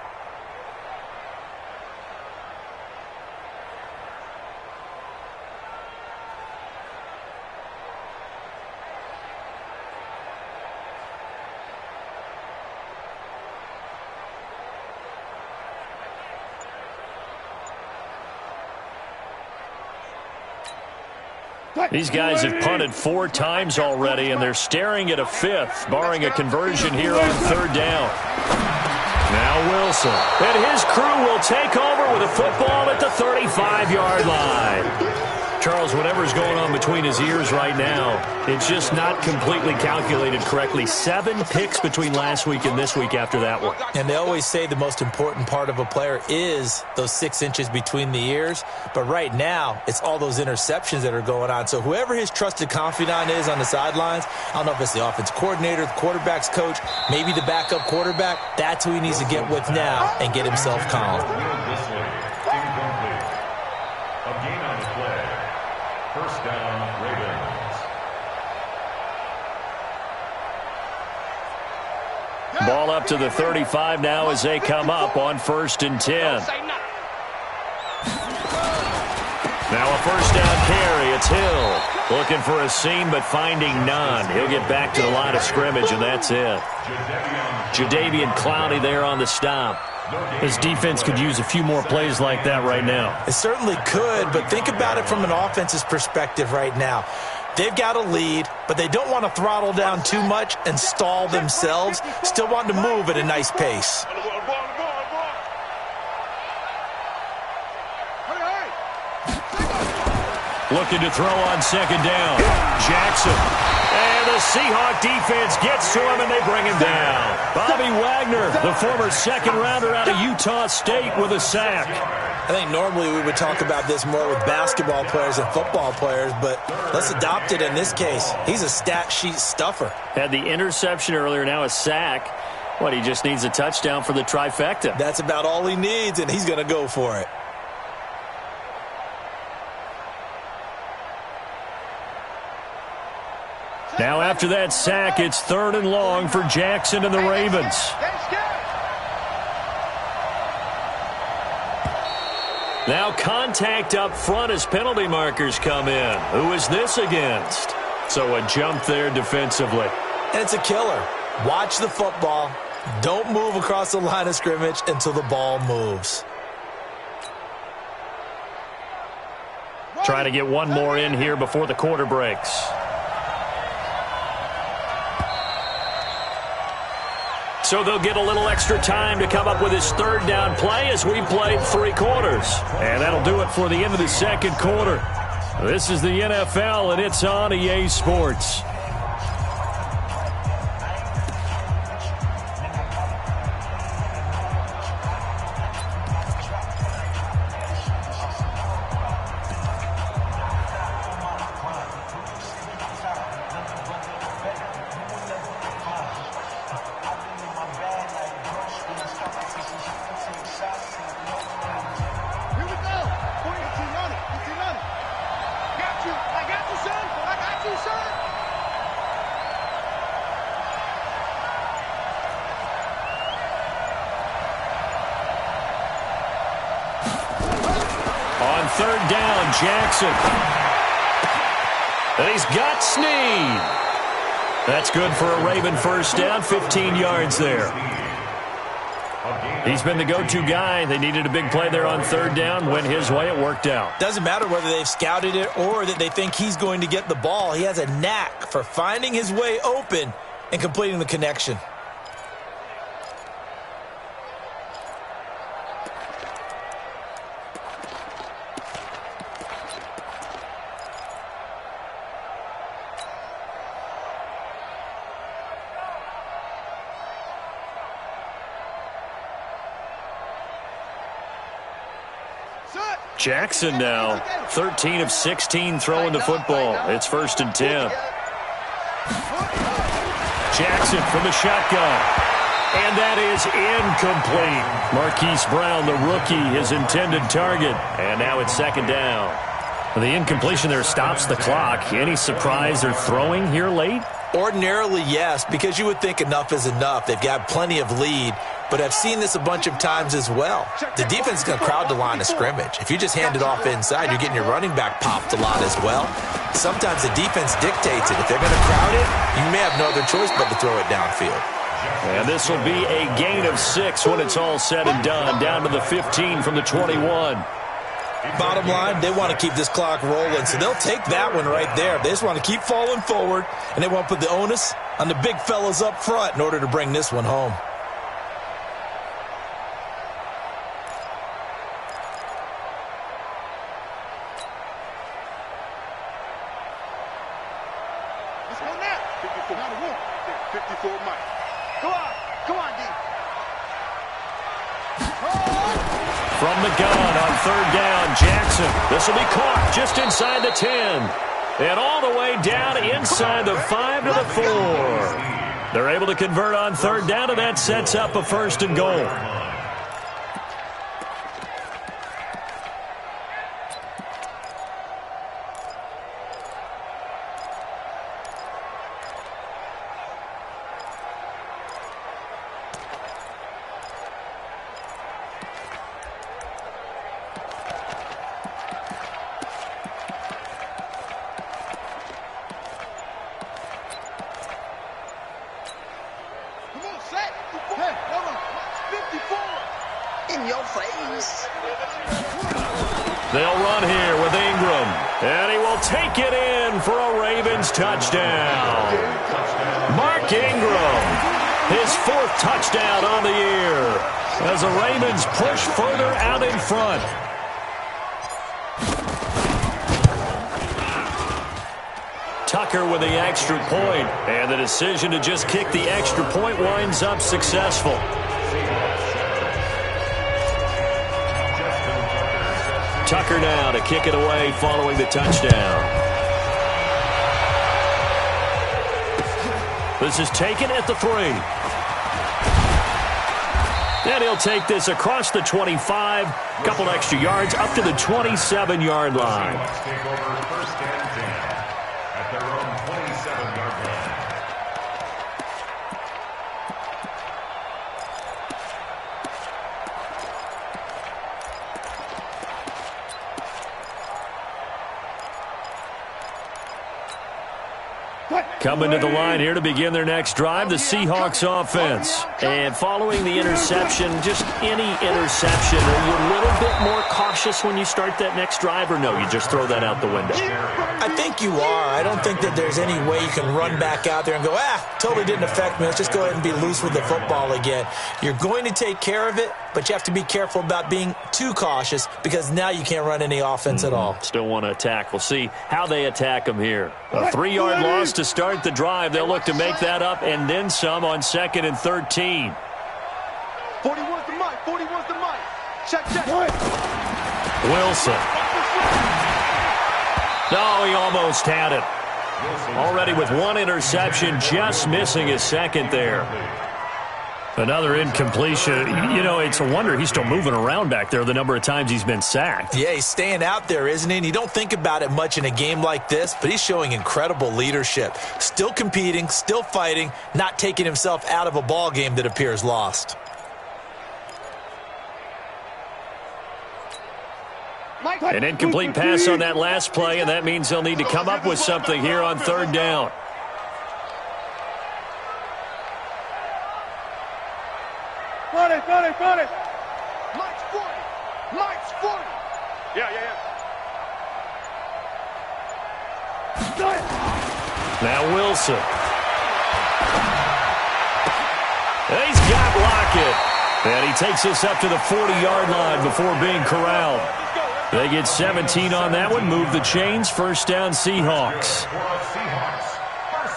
These guys have punted 4 times already, and they're staring at a 5th, barring a conversion here on 3rd down. Now Wilson. And his crew will take over with a football at the 35-yard line. Charles, whatever's going on between his ears right now, it's just not completely calculated correctly. 7 picks between last week and this week after that one. And they always say the most important part of a player is those 6 inches between the ears. But right now, it's all those interceptions that are going on. So whoever his trusted confidant is on the sidelines, I don't know if it's the offense coordinator, the quarterback's coach, maybe the backup quarterback, that's who he needs to get with now and get himself calm. First down, Ravens. Ball up to the 35 now as they come up on 1st and 10. Now a first down carry. It's Hill. Looking for a seam but finding none. He'll get back to the line of scrimmage, and that's it. Jadeveon Clowney there on the stop. This defense could use a few more plays like that right now. It certainly could, but think about it from an offense's perspective right now. They've got a lead, but they don't want to throttle down too much and stall themselves. Still want to move at a nice pace. Looking to throw on 2nd down. Jackson. And the Seahawk defense gets to him, and they bring him down. Bobby Wagner, the former 2nd rounder out of Utah State, with a sack. I think normally we would talk about this more with basketball players and football players, but let's adopt it in this case. He's a stat sheet stuffer. Had the interception earlier, now a sack. What, he just needs a touchdown for the trifecta. That's about all he needs, and he's going to go for it. Now after that sack, it's 3rd and long for Jackson and the Ravens. Now contact up front as penalty markers come in. Who is this against? So a jump there defensively. And it's a killer. Watch the football. Don't move across the line of scrimmage until the ball moves. Try to get one more in here before the quarter breaks. So they'll get a little extra time to come up with his 3rd down play as we played 3 quarters. And that'll do it for the end of the 2nd quarter. This is the NFL, and it's on EA Sports. On 3rd down, Jackson. And he's got Snead. That's good for a Raven first down, 15 yards there. He's been the go-to guy. They needed a big play there on 3rd down. Went his way. It worked out. Doesn't matter whether they've scouted it or that they think he's going to get the ball. He has a knack for finding his way open and completing the connection. Jackson now, 13 of 16 throwing the football. It's 1st and 10. Jackson from the shotgun. And that is incomplete. Marquise Brown, the rookie, his intended target. And now it's 2nd down. The incompletion there stops the clock. Any surprise they're throwing here late? Ordinarily, yes, because you would think enough is enough. They've got plenty of lead, but I've seen this a bunch of times as well. The defense is going to crowd the line of scrimmage. If you just hand it off inside, you're getting your running back popped a lot as well. Sometimes the defense dictates it. If they're going to crowd it, you may have no other choice but to throw it downfield. And this will be a gain of 6 when it's all said and done, down to the 15 from the 21. Bottom line, they want to keep this clock rolling, so they'll take that one right there. They just want to keep falling forward, and they want to put the onus on the big fellas up front in order to bring this one home. Let's go now. 54. Not a war. 54 Mike. Come on, D. From the gun on 3rd down, Jackson. This will be caught just inside the 10. And all the way down inside the 5 to the 4. They're able to convert on 3rd down, and that sets up a 1st and goal. In your face. They'll run here with Ingram. And he will take it in for a Ravens touchdown. Mark Ingram, his 4th touchdown on the year, as the Ravens push further out in front. Tucker with the extra point, and the decision to just kick the extra point winds up successful. Tucker now to kick it away following the touchdown. This is taken at the 3. And he'll take this across the 25, couple extra yards up to the 27-yard line. Take over 1st and 10 at their own 27-yard line. Coming to the line here to begin their next drive, the Seahawks offense. And following the interception, just any interception, are you a little bit more cautious when you start that next drive, or no, you just throw that out the window? I think you are. I don't think that there's any way you can run back out there and go, totally didn't affect me. Let's just go ahead and be loose with the football again. You're going to take care of it, but you have to be careful about being too cautious because now you can't run any offense at all. Still want to attack. We'll see how they attack them here. A 3-yard loss to start the drive. They'll look to make that up and then some on 2nd and 13. 41's the Mike. 41's the Mike. Check. Wilson. No, he almost had it. Already with 1 interception, just missing his 2nd there. Another incompletion. You know, it's a wonder he's still moving around back there the number of times he's been sacked. Yeah, he's staying out there, isn't he? And you don't think about it much in a game like this, but he's showing incredible leadership. Still competing, still fighting, not taking himself out of a ball game that appears lost. An incomplete pass on that last play, and that means they'll need to come up with something here on 3rd down. Run it. Mike's 40. Yeah. Now Wilson. He's got Lockett. And he takes us up to the 40-yard line before being corralled. They get 17 on that one. Move the chains. 1st down, Seahawks.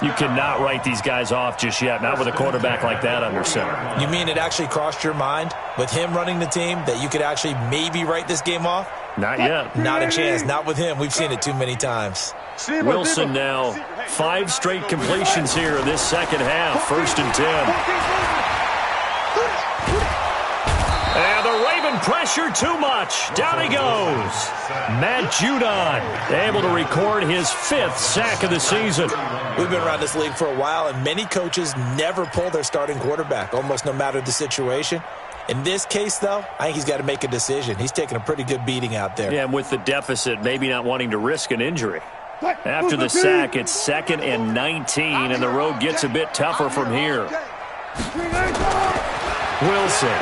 You cannot write these guys off just yet, not with a quarterback like that under center. You mean it actually crossed your mind with him running the team that you could actually maybe write this game off? Not yet. Not a chance. Not with him. We've seen it too many times. Wilson now 5 straight completions here in this second half. 1st and 10. And the Raven pressure too much. Down he goes. Matt Judon able to record his 5th sack of the season. We've been around this league for a while, and many coaches never pull their starting quarterback, almost no matter the situation. In this case, though, I think he's got to make a decision. He's taking a pretty good beating out there. Yeah, and with the deficit, maybe not wanting to risk an injury. After the sack, it's 2nd and 19, and the road gets a bit tougher from here. Wilson.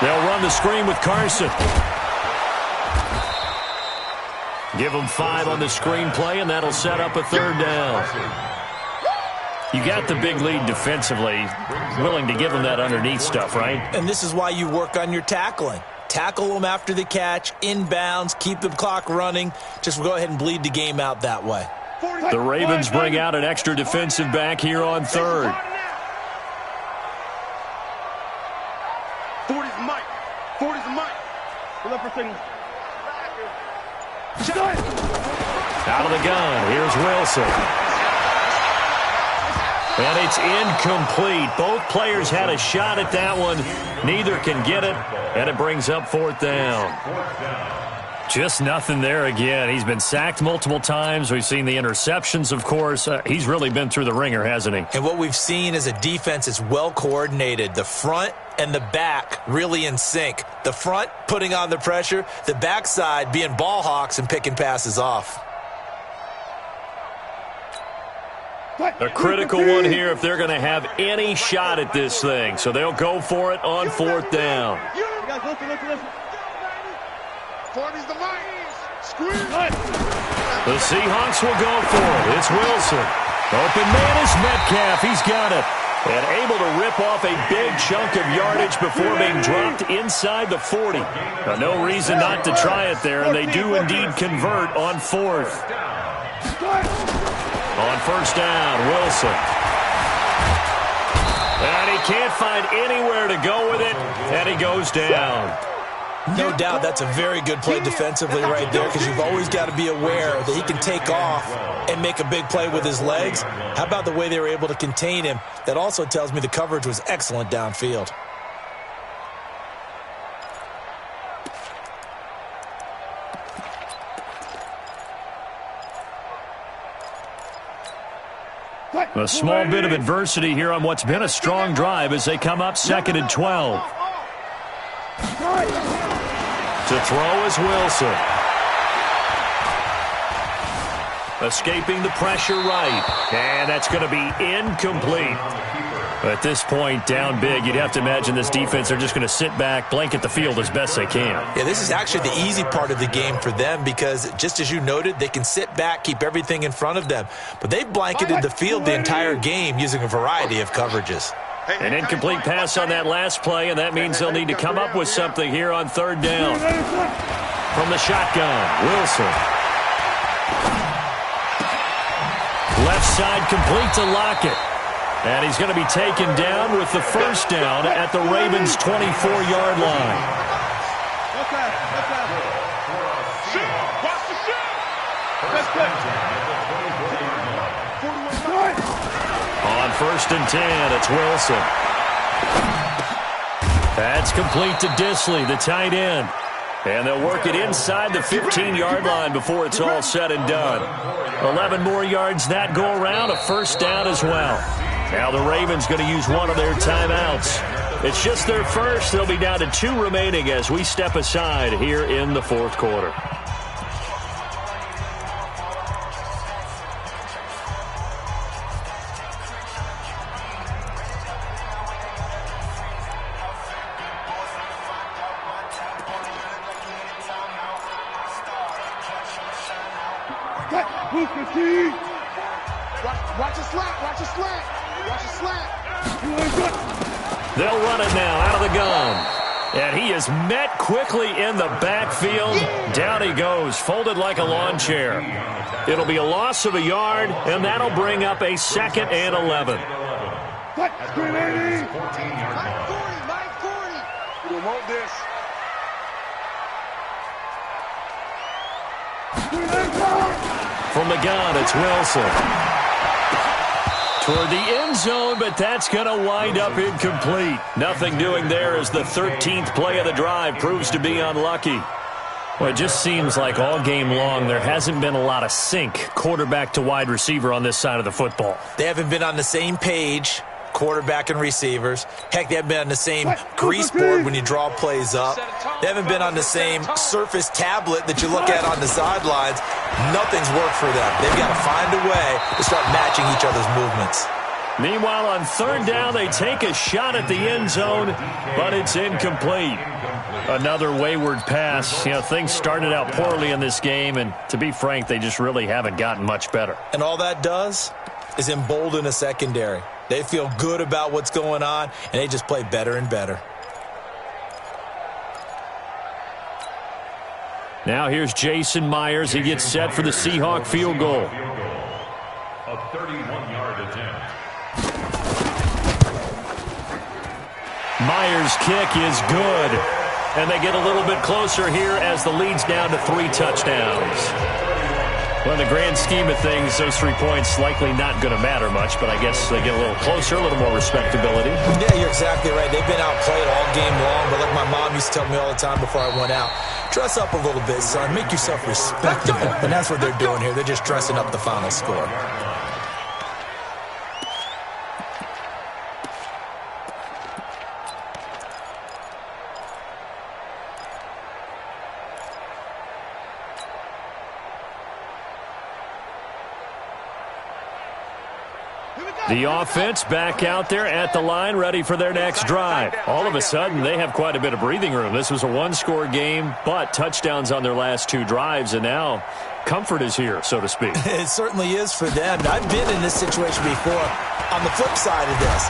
They'll run the screen with Carson. Give them 5 on the screen play, and that'll set up a 3rd down. You got the big lead defensively, willing to give them that underneath stuff, right? And this is why you work on your tackling. Tackle them after the catch, inbounds, keep the clock running. Just go ahead and bleed the game out that way. The Ravens bring out an extra defensive back here on 3rd. 40's Mike. 40's Mike. Pull up for signal. Out of the gun, here's Wilson. And it's incomplete. Both players had a shot at that one. Neither can get it, and it brings up 4th down. Just nothing there again. He's been sacked multiple times. We've seen the interceptions, of course. He's really been through the ringer, hasn't he? And what we've seen is a defense is well coordinated. The front and the back really in sync. The front putting on the pressure, the backside being ball hawks and picking passes off. A critical one here if they're going to have any shot at this thing. So they'll go for it on 4th down. The Seahawks will go for it. It's Wilson. Open man is Metcalf. He's got it. And able to rip off a big chunk of yardage before being dropped inside the 40. Now, no reason not to try it there, and they do indeed convert on 4th. On 1st down, Wilson. And he can't find anywhere to go with it, and he goes down. No doubt that's a very good play defensively right there, because you've always got to be aware that he can take off and make a big play with his legs. How about the way they were able to contain him? That also tells me the coverage was excellent downfield. A small bit of adversity here on what's been a strong drive as they come up 2nd and 12. To throw is Wilson. Escaping the pressure right. And that's going to be incomplete. At this point, down big, you'd have to imagine this defense are just going to sit back, blanket the field as best they can. Yeah, this is actually the easy part of the game for them because, just as you noted, they can sit back, keep everything in front of them. But they've blanketed the field the entire game using a variety of coverages. An incomplete pass on that last play, and that means they'll need to come up with something here on 3rd down. From the shotgun, Wilson. Left side complete to Lockett. And he's going to be taken down with the 1st down at the Ravens' 24-yard line. On 1st and 10, it's Wilson. That's complete to Disley, the tight end. And they'll work it inside the 15-yard line before it's all said and done. 11 more yards that go around, a 1st down as well. Now the Ravens going to use one of their timeouts. It's just their first. They'll be down to 2 remaining as we step aside here in the 4th quarter. Watch a slant. Watch a slant. Watch a slant. They'll run it now out of the gun. And he is met quickly in the backfield. Down he goes, folded like a lawn chair. It'll be a loss of a yard, and that'll bring up a 2nd and 11. Mike 40. Mike 40. We don't want this. From the gun, it's Wilson. Toward the end zone, but that's going to wind up incomplete. Nothing doing there as the 13th play of the drive proves to be unlucky. Well, it just seems like all game long there hasn't been a lot of sync quarterback to wide receiver on this side of the football. They haven't been on the same page, quarterback and receivers. Heck, they haven't been on the same grease board when you draw plays up. They haven't been on the same surface tablet that you look at on the sidelines. Nothing's worked for them. They've got to find a way to start matching each other's movements. Meanwhile, on third down, they take a shot at the end zone, but it's incomplete. Another wayward pass. You know, things started out poorly in this game, and to be frank, they just really haven't gotten much better. And all that does is embolden a secondary. They feel good about what's going on, and they just play better and better. Now here's Jason Myers. He gets set for the Seahawk field goal. A 31-yard attempt. Myers' kick is good. And they get a little bit closer here as the lead's down to 3 touchdowns. Well, in the grand scheme of things, those 3 points likely not going to matter much, but I guess they get a little closer, a little more respectability. Yeah, you're exactly right. They've been outplayed all game long, but like my mom used to tell me all the time before I went out, dress up a little bit, son. Make yourself respectable. And that's what they're doing here. They're just dressing up the final score. The offense back out there at the line, ready for their next drive. All of a sudden, they have quite a bit of breathing room. This was a one-score game, but touchdowns on their last 2 drives, and now comfort is here, so to speak. It certainly is for them. I've been in this situation before on the flip side of this.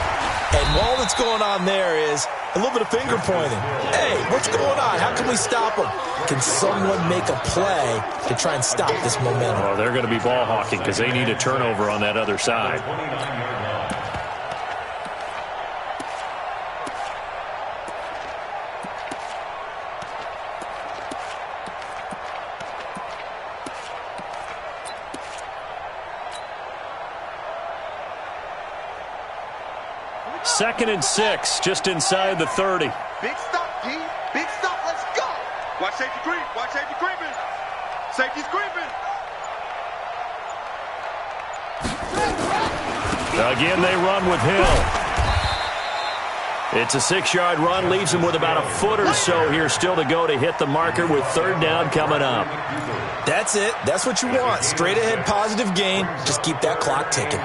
And all that's going on there is a little bit of finger pointing. Hey, what's going on? How can we stop them? Can someone make a play to try and stop this momentum? Well, they're going to be ball hawking because they need a turnover on that other side. Second and 6, just inside the 30. Big stop, D. Big stop. Let's go. Watch safety creep. Watch safety creeping. Safety's creeping. Again, they run with Hill. It's a 6-yard run, leaves him with about a foot or so here still to go to hit the marker with third down coming up. That's it. That's what you want. Straight ahead, positive gain. Just keep that clock ticking.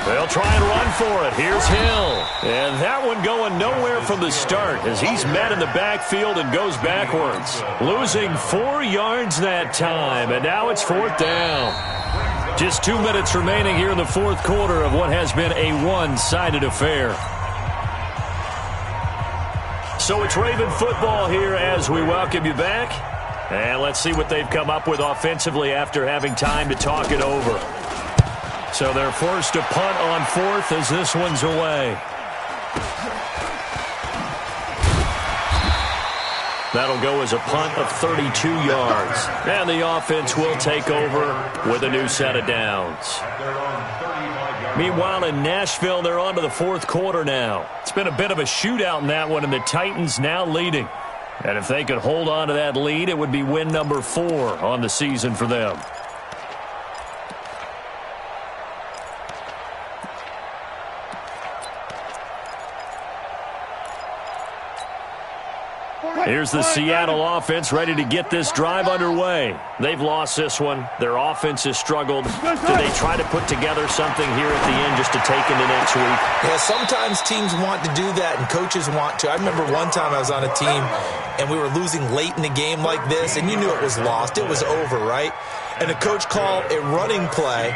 They'll try and run for it. Here's Hill. And that one going nowhere from the start as he's met in the backfield and goes backwards. Losing 4 yards that time, and now it's 4th down. Just 2 minutes remaining here in the 4th quarter of what has been a one-sided affair. So it's Raven football here as we welcome you back. And let's see what they've come up with offensively after having time to talk it over. So they're forced to punt on 4th as this one's away. That'll go as a punt of 32 yards. And the offense will take over with a new set of downs. Meanwhile, in Nashville, they're on to the 4th quarter now. It's been a bit of a shootout in that one, and the Titans now leading. And if they could hold on to that lead, it would be win number 4 on the season for them. Here's the Seattle offense ready to get this drive underway. They've lost this one. Their offense has struggled. Do they try to put together something here at the end just to take into next week? Yeah, sometimes teams want to do that and coaches want to. I remember one time I was on a team and we were losing late in the game like this, and you knew it was lost. It was over, right? And the coach called a running play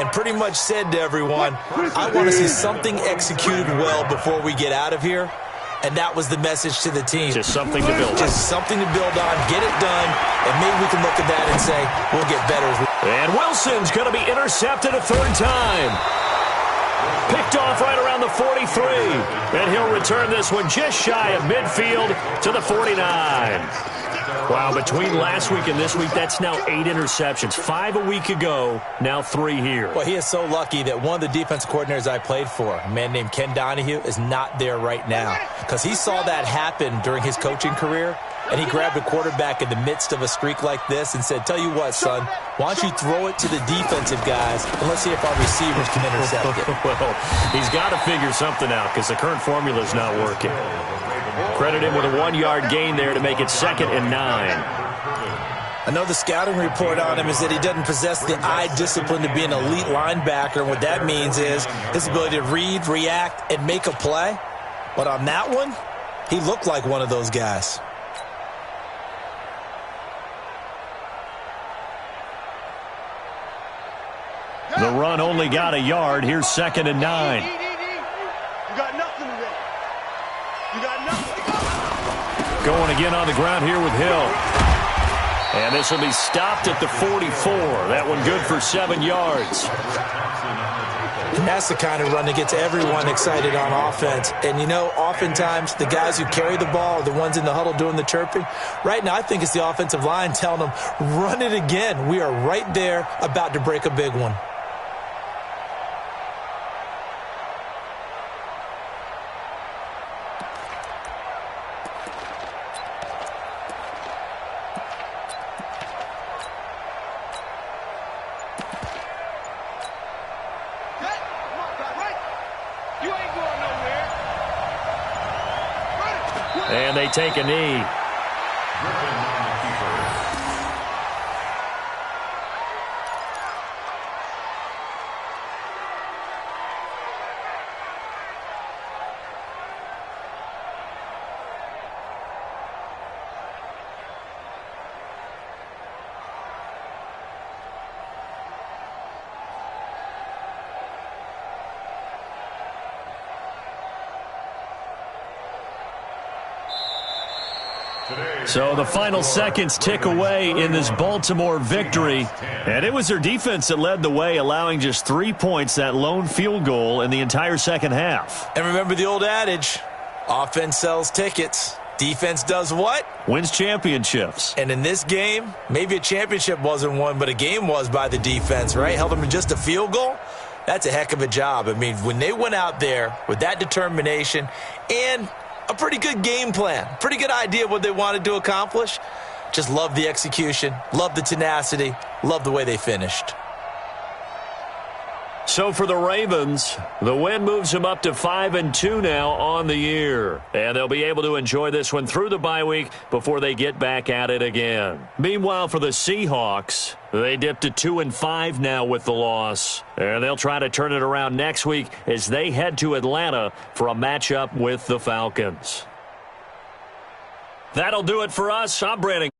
and pretty much said to everyone, I want to see something executed well before we get out of here. And that was the message to the team. Just something to build on. Just something to build on, get it done, and maybe we can look at that and say, we'll get better. And Wilson's going to be intercepted a third time. Picked off right around the 43. And he'll return this one just shy of midfield to the 49. Wow, between last week and this week, that's now 8 interceptions. 5 a week ago, now 3 here. Well, he is so lucky that one of the defense coordinators I played for, a man named Ken Donahue, is not there right now. Because he saw that happen during his coaching career, and he grabbed a quarterback in the midst of a streak like this and said, tell you what, son, why don't you throw it to the defensive guys, and let's see if our receivers can intercept it. Well, he's got to figure something out because the current formula is not working. Credit him with a 1-yard gain there to make it 2nd and 9. I know the scouting report on him is that he doesn't possess the eye discipline to be an elite linebacker. And what that means is his ability to read, react, and make a play. But on that one, he looked like one of those guys. The run only got a yard. Here's 2nd and 9. You got nothing today. You got nothing. Going again on the ground here with Hill. And this will be stopped at the 44. That one good for 7 yards. And that's the kind of run that gets everyone excited on offense. And, you know, oftentimes the guys who carry the ball are the ones in the huddle doing the chirping. Right now, I think it's the offensive line telling them, run it again. We are right there about to break a big one. And they take a knee. So the final seconds tick away in this Baltimore victory. And it was their defense that led the way, allowing just 3 points, that lone field goal in the entire second half. And remember the old adage, offense sells tickets. Defense does what? Wins championships. And in this game, maybe a championship wasn't won, but a game was by the defense, right? Held them to just a field goal. That's a heck of a job. I mean, when they went out there with that determination and a pretty good game plan, pretty good idea of what they wanted to accomplish. Just love the execution, love the tenacity, love the way they finished. So for the Ravens, the win moves them up to 5-2 now on the year. And they'll be able to enjoy this one through the bye week before they get back at it again. Meanwhile, for the Seahawks, they dipped to 2-5 now with the loss. And they'll try to turn it around next week as they head to Atlanta for a matchup with the Falcons. That'll do it for us. I'm Brandon.